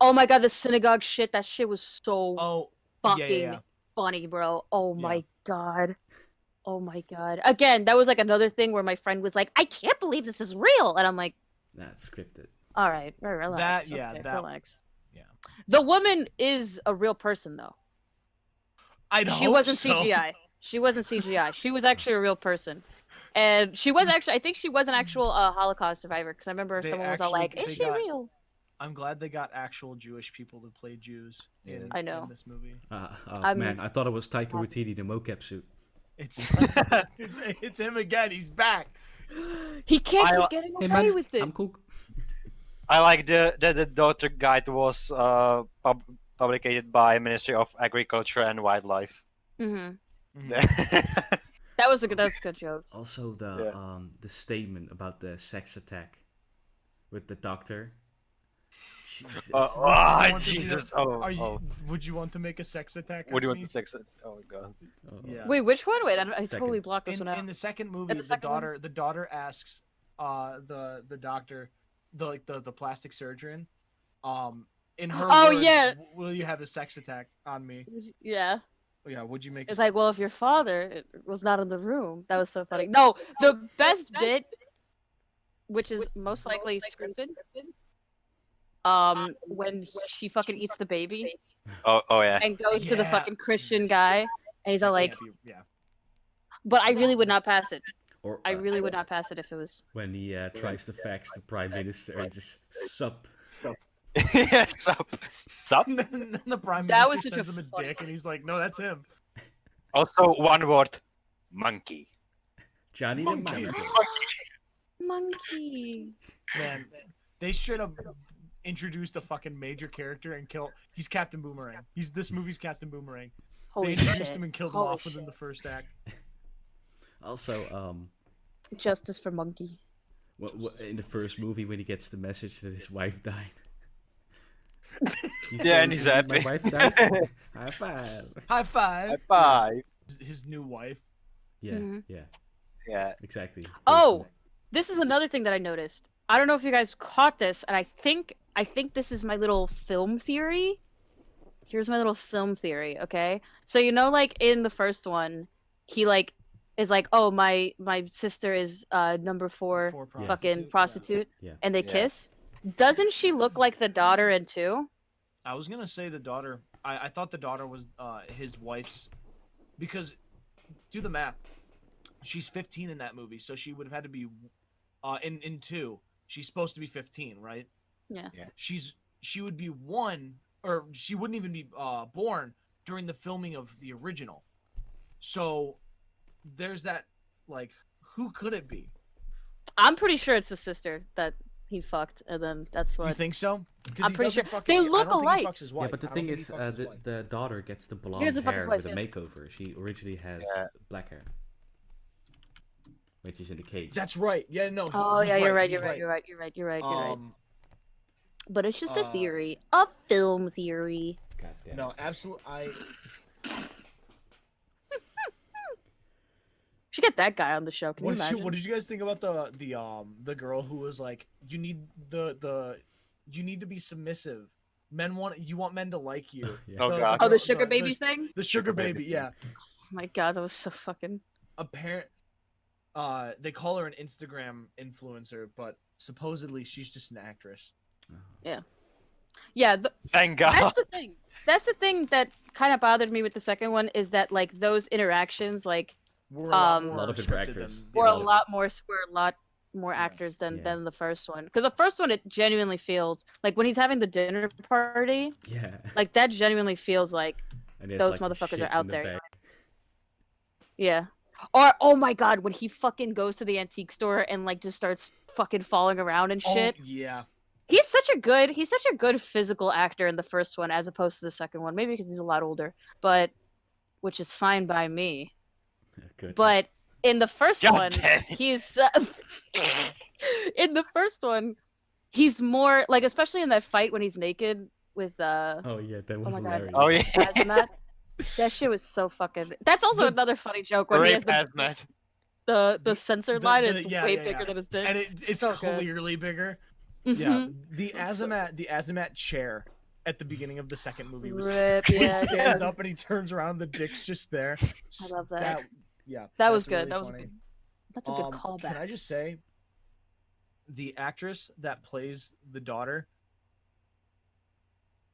Oh my god, the synagogue shit. That shit was so Oh, fucking yeah. funny, bro. Oh Yeah. my god. Oh my god. Again, that was like another thing where my friend was like, "I can't believe this is real," and I'm like, That's scripted. "All right, relax. That- yeah, okay, that- relax." yeah. The woman is a real person, though. I'd She hope wasn't so. CGI. She wasn't CGI. She was actually a real person. And she was actually, I think she was an actual Holocaust survivor because I remember They someone was all actually- like, "Is they she got- real?" I'm glad they got actual Jewish people to play Jews in, I know. in this movie. Oh I'm- man, I thought it was Taika Waititi, the mocap suit. It's it's him again. He's back. He can't I keep li- getting Hey away man, with it. I'm cool. I like the daughter guide was publicated by Ministry of Agriculture and Wildlife. hmm Mhm. That's a good joke. Also the statement about the sex attack with the doctor. Jesus. want to do Jesus! that? Oh, Are you? oh. Would you want to make a sex attack? What do you at want me? to sex it? Oh my god. Oh, Yeah. Wait, which one? Wait, I Second. totally blocked this one out. In the second movie, the second one? the daughter asks the doctor, the plastic surgeon, in her Oh, words, yeah. will you have a sex attack on me? Yeah. Yeah, would you make? It's like, well, if your father was not in the room, that was so funny. No, the best bit, which is most likely scripted, when she fucking eats the baby Oh yeah. and goes to the Yeah. fucking Christian guy, and he's all like, Yeah. "But I really would not pass it. Or I really would not pass it if it was." when he tries to fax the prime minister and just sup. Yeah, sup. And then the prime That minister was such a sends him a funny dick, and he's like, "No, that's him." Also, one word: monkey. Johnny the Monkey. Monkey. Monkey. Man, they straight up introduced a fucking major character and kill. He's Captain Boomerang. He's this movie's Captain Boomerang. Holy They introduced shit. him and killed him Holy off within shit. the first act. Also, Justice for Monkey. in the first movie when he gets the message that his wife died. Yeah, and he's My happy. wife died. High five. High five. Bye. His new wife. Yeah, Mhm. yeah, Yeah. exactly. Oh, this is another thing that I noticed. I don't know if you guys caught this, and I think this is my little film theory. Here's my little film theory, okay? So you know, like in the first one, he like is like, "Oh, my sister is number 4 fucking prostitute," Yeah. and they Yeah. kiss. Doesn't she look like the daughter in 2? I was gonna say the daughter. I thought the daughter was his wife's, because do the math. She's 15 in that movie, so she would have had to be in 2. She's supposed to be 15, right? Yeah. Yeah. She would be 1, or she wouldn't even be born during the filming of the original. So there's that, like, who could it be? I'm pretty sure it's the sister that he fucked, and then that's You what. think so? 'Cause I'm he pretty doesn't sure- fucking- they I look don't think he alike. fucks his wife. Yeah, but the I don't thing think he is, fucks his wife. the daughter gets the blonde doesn't fuck his hair wife, with a yeah. makeover. She originally has Yeah. black hair, when she's in the cage. That's right. Yeah, no. Oh he's yeah, you're right. he's You're right. Um, But it's just a theory, a film theory. God damn. no, absolutely. Should get that guy on the show. Can you What did imagine? you What did you guys think about the girl who was like, you need you need to be submissive. You want men to like you. Yeah. Oh, God. Oh, the sugar baby thing? The sugar baby, yeah. Oh my god, that was so fucking. They call her an Instagram influencer, but supposedly she's just an actress. Yeah, Thank God. that's the thing. That's the thing that kind of bothered me with the second one, is that like those interactions like We're A lot of scripted actors. than the were a original. lot more actors than Yeah. the first one. Because the first one, it genuinely feels like when he's having the dinner party, Yeah. like that genuinely feels like And there's, those like, motherfuckers shit are out in the there. bag. Yeah. Or oh my god, when he fucking goes to the antique store and like just starts fucking falling around and shit. Oh, yeah. He's such a good physical actor in the first one as opposed to the second one. Maybe because he's a lot older, but which is fine by me. Good. But in the first God one, damn it. he's in the first one, he's more like, especially in that fight when he's naked with Oh yeah, that was my God. hilarious. Oh yeah. Azamat. That shit was so fucking. That's also another funny joke when he has Rape the hazmat. censored the- line. the- It's yeah, way yeah, bigger yeah. than his dick. And it's So good. clearly bigger. Mhm. Yeah. The That's so- Azamat chair at the beginning of the second movie was Rip, he yeah, stands yeah. up and he turns around, the dick's just there. I love that. Yeah. That was that's good. really That was funny. good. That's a good callback. Can I just say, the actress that plays the daughter,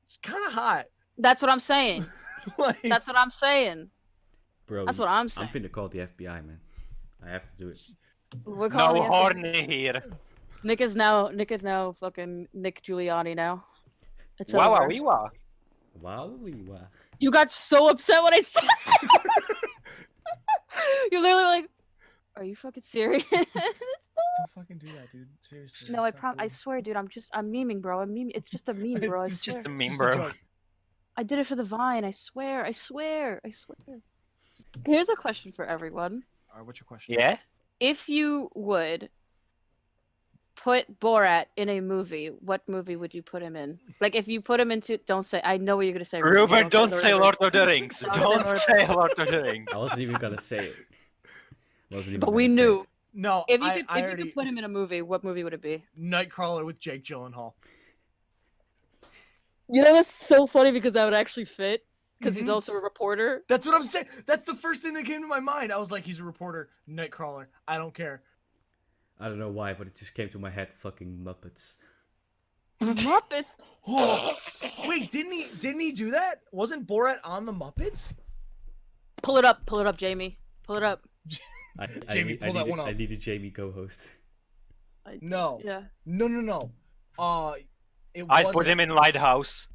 it's kind of hot. That's what I'm saying. Like, That's what I'm saying. Bro, That's what I'm I'm saying. finna call the FBI, man. I have to do it. We're calling No it- horny here. Nick is now fucking Nick Giuliani now. It's Wow, over. wow, wow. Wow, wow. You got so upset when I said you're literally like, are you fucking serious? don't fucking do that, dude. Seriously. No, it's not I cool. swear, dude, I'm memeing, bro. I'm memeing. It's just a meme, bro. I It's swear. just a It's meme, just bro. joke. I did it for the Vine. I swear. Here's a question for everyone. All right, what's your question? Yeah? If you would put Borat in a movie, what movie would you put him in? Like, if you put him into, don't say. I know what you're gonna say. Ruben, don't Lord say of the Lord of the Rings. Don't say Don't Lord- say Lord of the Rings. I wasn't even gonna say it. But we knew. No, If you I could, I if already you could put him in a movie, what movie would it be? Nightcrawler with Jake Gyllenhaal. You know, that's so funny because that would actually fit. Because he's Mhm. also a reporter. That's what I'm saying. That's the first thing that came to my mind. I was like, he's a reporter, Nightcrawler. I don't care. I don't know why, but it just came to my head. Fucking Muppets. Muppets. Oh, wait, didn't he do that? Wasn't Borat on the Muppets? Pull it up, Jamie. Pull it up. Jamie, pull that one up. I need a Jamie co-host. No. Yeah. No. It I wasn't. put him in Lighthouse.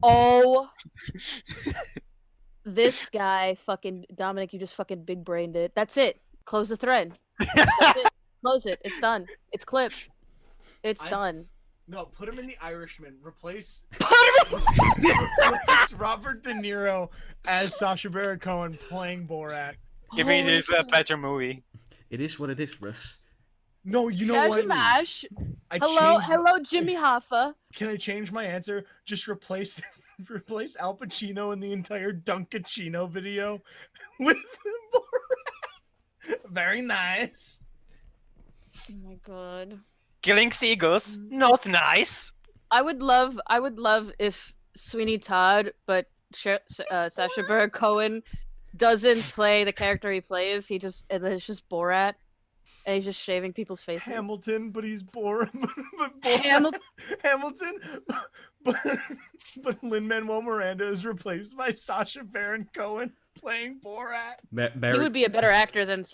Oh. This guy, fucking Dominic, you just fucking big brained it. That's it. Close the thread. That's it. Close it. It's done. It's clipped. It's done. No, put him in The Irishman. Replace Put him Robert De Niro as Sacha Baron Cohen playing Borat. Give me the better movie. It is what it is, Russ. No, you know what? Mash. I Hello, changed- hello, Jimmy Hoffa. Can I change my answer? Just replace Al Pacino in the entire Dunkachino video with Borat. Very nice. Oh my god. Killing seagulls, not nice. I would love if Sweeney Todd, but Sacha Baron Cohen doesn't play the character he plays. And then it's just Borat, and he's just shaving people's faces. Hamilton, but he's Borat. Hamilton, but Lin-Manuel Miranda is replaced by Sacha Baron Cohen playing Borat. He would be a better actor than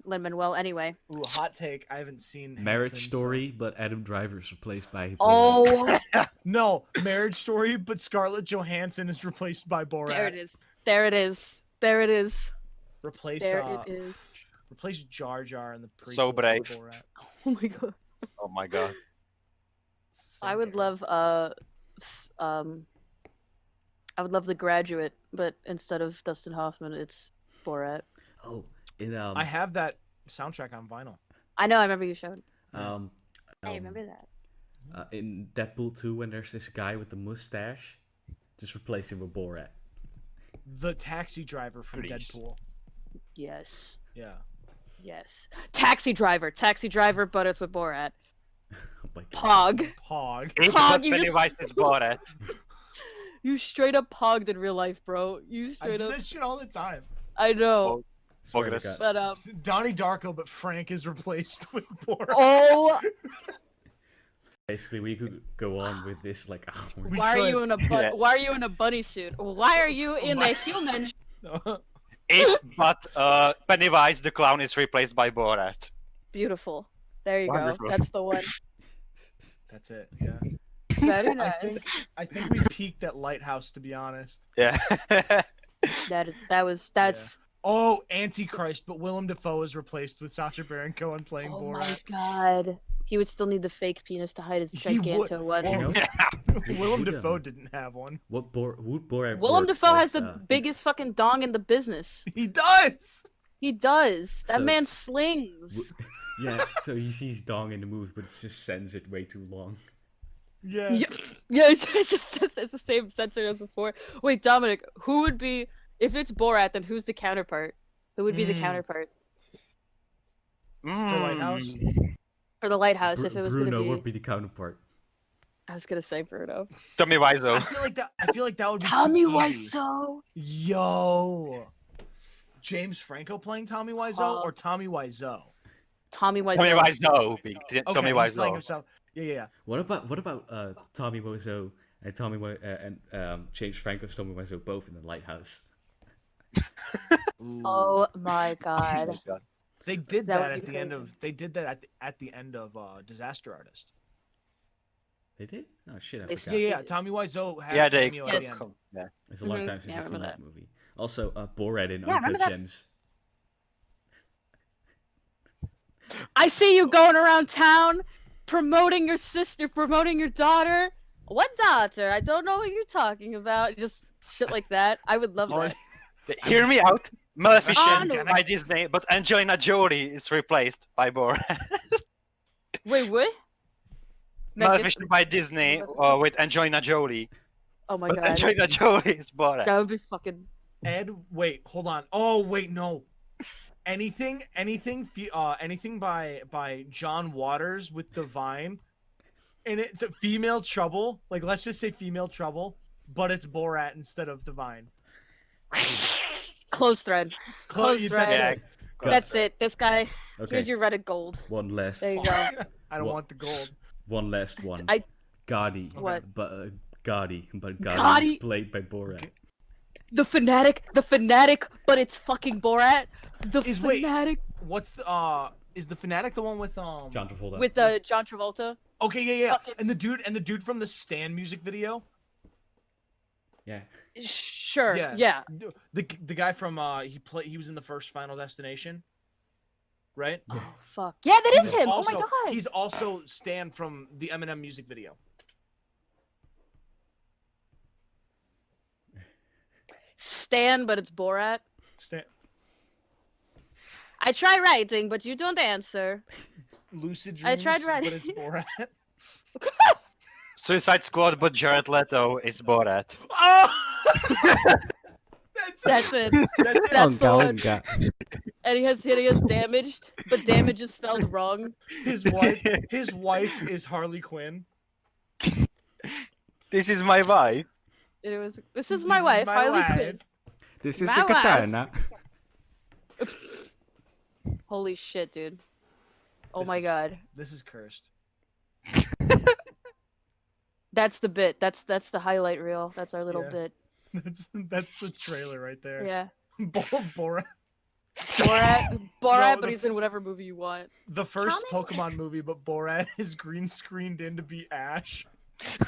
Lin-Manuel anyway. Ooh, hot take. I haven't seen Marriage Hamilton, Story, but Adam Driver's replaced by. Oh, No, Marriage Story, but Scarlett Johansson is replaced by Borat. there it is. There it is. There it is. Replace There it is. replace Jar Jar in the prequel So brave. to Borat. Oh my god. Oh my god. I would love I would love The Graduate, but instead of Dustin Hoffman, it's Borat. Oh, in I have that soundtrack on vinyl. I know. I remember you showed. um, I remember that. in Deadpool 2 when there's this guy with the mustache, just replace him with Borat. The taxi driver from Please. Deadpool. Yes. Yeah. Yes. Taxi driver, but it's with Borat. Oh my god. Pog. Hog. It's Hog, what you just- Pennywise is Borat. You straight up pogged in real life, bro. You I straight do up. that shit all the time. I know. Swear to Bogus. God. But Donnie Darko, but Frank is replaced with Borat. oh, Basically, we could go on with this like hour. We why are could. you in a Yeah. why are you in a bunny suit? Why are you in my- a human? But Pennywise the clown is replaced by Borat. Beautiful. There you Wonderful. go. That's the one. That's it. Yeah. Very nice. I think we peaked at Lighthouse, to be honest. Yeah. That's. Oh, Antichrist, but Willem Dafoe is replaced with Sacha Baron Cohen playing Oh my Borat. god. He would still need the fake penis to hide his He would. giganto one. You know? Willem Would, Dafoe didn't have one. Would Borat? Willem work Dafoe has as, the biggest fucking dong in the business. He does. He does. That So- man slings. Yeah, so he sees dong in the movie, but it just sends it way too long. Yeah. Yeah, it's the same censor as before. Wait, Dominic, who would be if it's Borat? Then who's the counterpart? Who would be the counterpart For Lighthouse. for the Lighthouse? If it was Bruno gonna be, would be the counterpart. I was gonna say Bruno. Tommy I Wiseau. feel like that would be Tommy too easy. Wiseau. Yo. James Franco playing Tommy Wiseau or Tommy Wiseau? Tommy Wiseau. Tommy Wiseau. Big Okay, Tommy he's playing Wiseau. himself. Yeah. What about Tommy Wiseau and James Franco's Tommy Wiseau both in the Lighthouse? Oh my god. They did That that would at be the end crazy. of. They did that at the end of Disaster Artist. They did? Oh shit, I They forgot. Yeah. Tommy Wiseau had Yeah, a they. cameo at Yes. the end. Yeah. It's a long Mhm. time since Yeah, I I've seen remember that movie. Also, Borat in Yeah, I remember Uncut that. Gems. I see you going around town promoting your sister, promoting your daughter. What daughter? I don't know what you're talking about. Just shit like that. I would love Oh, that. Hear me out. Maleficent no. by Disney, but Angelina Jolie is replaced by Borat. Wait, what? Maleficent by Disney with Angelina Jolie. Oh my But god. Angelina Jolie is Borat. That would be fucking. Ed, wait, hold on. Oh, wait, no. Anything by John Waters with Divine, and it's a Female Trouble. Like, let's just say Female Trouble, but it's Borat instead of Divine. Close thread. Close thread. Yeah. Got That's it. This guy. Okay, Here's your Reddit gold. one last. There you go. I don't What? want the gold. One last one. I- Gotti. What? But Gotti is Gotti? played by Borat. Okay. The fanatic, but it's fucking Borat. The Wait, fanatic what's the is the Fanatic the one with John Travolta. with John Travolta. Okay, yeah. Fucking- And the dude from the Stan music video? Yeah. Sure. Yeah. Yeah. The guy from he was in the first Final Destination. Right? Yeah. Oh fuck. Yeah, that is He's him. Also, oh my god. He's also Stan from the Eminem music video. Stan, but it's Borat. Stan I try writing, but you don't answer. Lucid I Dreams, tried writing. but it's Borat. Suicide Squad, but Jared Leto is Borat. Oh! That's it. That's it. That's the Go one. on, go. And he has damaged, but damage is spelled wrong. His wife is Harley Quinn. This is my wife. This is my wife, Harley Quinn. This is My a katana. Holy shit, dude. Oh This my is- god. This is cursed. That's the bit. That's the highlight reel. That's our little Yeah. bit. That's the trailer right there. Yeah. Borat. Borat, No, but he's in whatever movie you want. The first Comic? Pokemon movie, but Borat is green screened in to be Ash.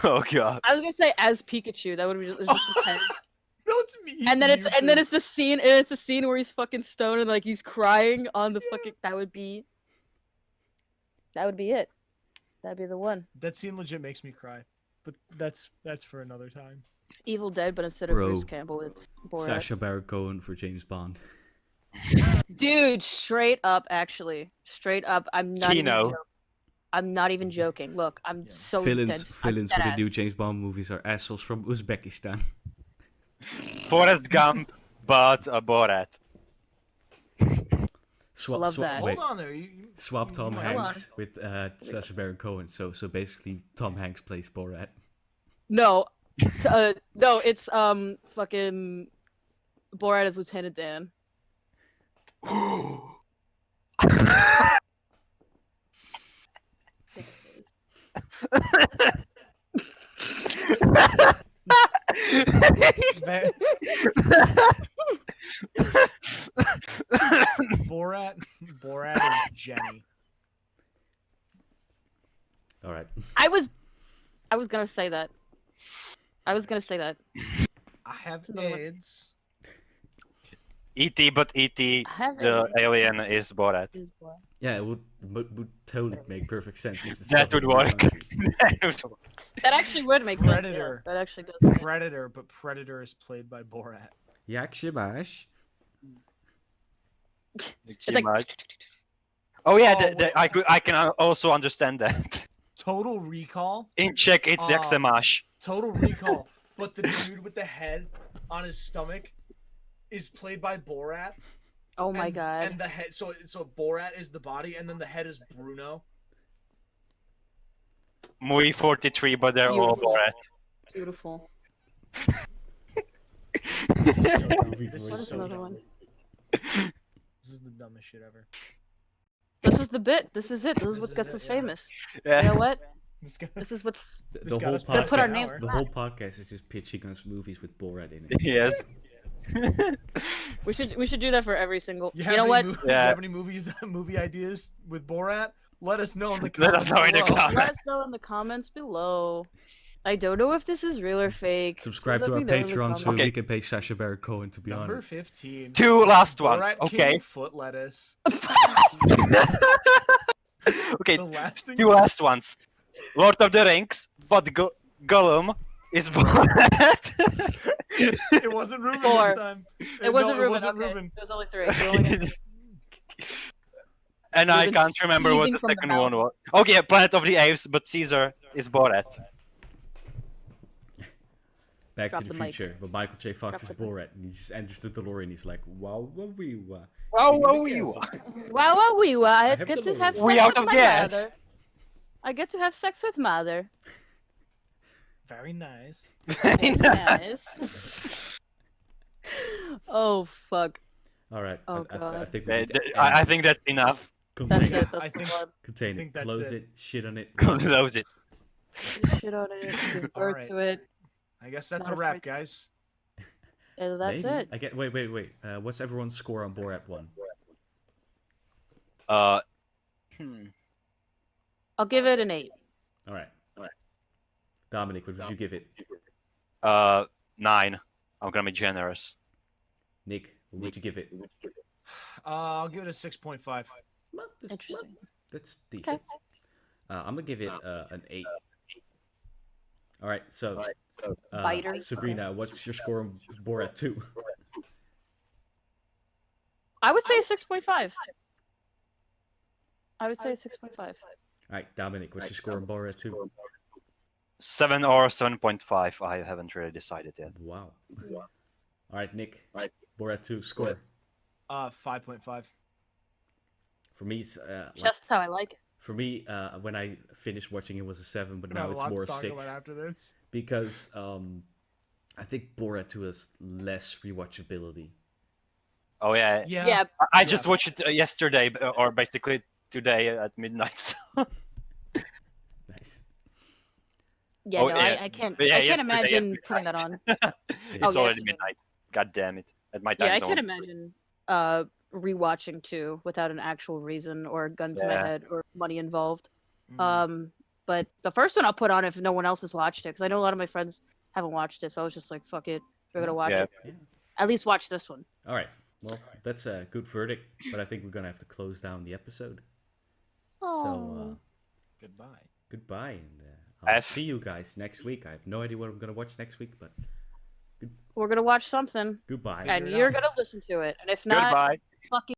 Oh god. I was gonna say as Pikachu. That would be just his head. No, it's me. And then it's the scene. And it's a scene where he's fucking stoned and like he's crying on the fucking. That would be it. That'd be the one. That scene legit makes me cry. But that's for another time. Evil Dead, but instead of Bro. Bruce Campbell, it's Borat. Sacha Baron Cohen for James Bond. Dude, straight up, actually, straight up. I'm not even. Kino. I'm not even joking. Look, I'm Yeah. so Villains I'm for the dead new ass. James Bond movies are assholes from Uzbekistan. Forrest Gump, but a Borat. Love that. Wait, Hold on there. swap Tom might- Hold Hanks with Sacha Baron Cohen. So basically, Tom Hanks plays Borat. No, no, it's fucking Borat as Lieutenant Dan. Ba- Borat is Jenny. All right. I was gonna say that. I I have another one. AIDS. E.T., but E.T., I have the it. alien, is Borat. Yeah, it would totally make perfect sense. It's the That stuff would in the work. country. That actually would make sense. Yeah. Predator. That actually does. Predator, but Predator is played by Borat. Yakshibash. It's like Oh yeah, Oh, wait. I can also understand that. Total Recall. In Czech, it's Oh. Jaksemash. Total Recall. But the dude with the head on his stomach is played by Borat. oh my and, god. And the head, so Borat is the body, and then the head is Bruno. Movie 43, but they're all Beautiful. Borat. Beautiful. This is so dumb. This What is is so another dumb. one? This is the dumbest shit ever. This is the bit. This is it. This is what This gets is us it, yeah. famous. Yeah. You know what? This guy. This is what's. The This whole got us Gonna put our an names hour. the whole podcast is just pitching us movies with Borat in it. Yes. We should do that for every single. You, You, have know any what? You Yeah. have any movie ideas with Borat? Let us know in the Let comments. us know in the below. comments. Let us know in the comments below. I don't know if this is real or fake. Subscribe Just to our let me know in the Patreon so Okay. we can pay Sacha Baron Cohen to be Number on. 15. 2 last ones. Borat Okay. King Foot Lettuce. Okay, The last thing. 2 last ones. Lord of the Rings, but Gollum is Borat. It wasn't Ruben Four. this time. It wasn't No, Ruben. It wasn't Okay. Ruben. It was only 3. We only got- And I Ruben can't remember what seething the from the second mouth. one was. Okay, Planet of the Apes, but Caesar is Borat. Back Drop to the the mic. Future, but Michael J. Fox Drop is the mic. Borat, and he just enters the DeLorean. He's like, "Wow, wow, wee, wow." Wow, wow, Wow, wow, wee, wow. I have get the to have Lord. sex We out with of my gas. mother. I get to have sex with mother. Very nice. Yes. Oh fuck. All right. Oh, I God. think we I need to I end think this. that's enough. Contain That's it. it. That's I the think- one. Contain think it. that's Close it. it. Shit on it. Close it. Just shit on it. Give birth Alright. to it. I guess that's Not a wrap, afraid. guys. And that's Maybe. it. I get. Wait. What's everyone's score on Borat 1? I'll give it an 8. All right. Dominik, what would you give it? 9. I'm gonna be generous. Nick, what would you give it? I'll give it a 6.5. Well, Interesting. that's decent. I'm gonna give it an 8. All right. So, Biter. Sabrina, what's your score on Borat 2? I would say 6.5. I would say 6.5. All right, Dominik, what's your score on Borat 2? 7 or 7.5. I haven't really decided yet. Wow. All right, Nick, Borat 2 score. 5.5. For me, it's Just how I like it. for me, when I finished watching it was a 7, but We have now a it's lot more to a talk 6 about after this. because I think Borat 2 has less rewatchability. Oh yeah. Yeah. I just watched it yesterday, or basically today at midnight. So. Nice. Yeah, Oh, no, yeah. I can't. Yeah, I can't yesterday, imagine yesterday. putting that on. It's Oh, already yesterday. midnight. God damn it! At my time Yeah, I zone. can't imagine rewatching 2 without an actual reason or a gun to my Yeah. head or money involved. Mm. But the first one I'll put on if no one else has watched it, because I know a lot of my friends haven't watched it, so I was just like, fuck it, we're gonna watch Yeah. it. Yeah. At least watch this one. All right. Well, that's a good verdict, but I think we're gonna have to close down the episode. So, Goodbye. goodbye, and I'll F. see you guys next week. I have no idea what I'm gonna watch next week, but We're gonna watch something, goodbye. Figure and it you're out. gonna listen to it, and if not, Goodbye. fucking.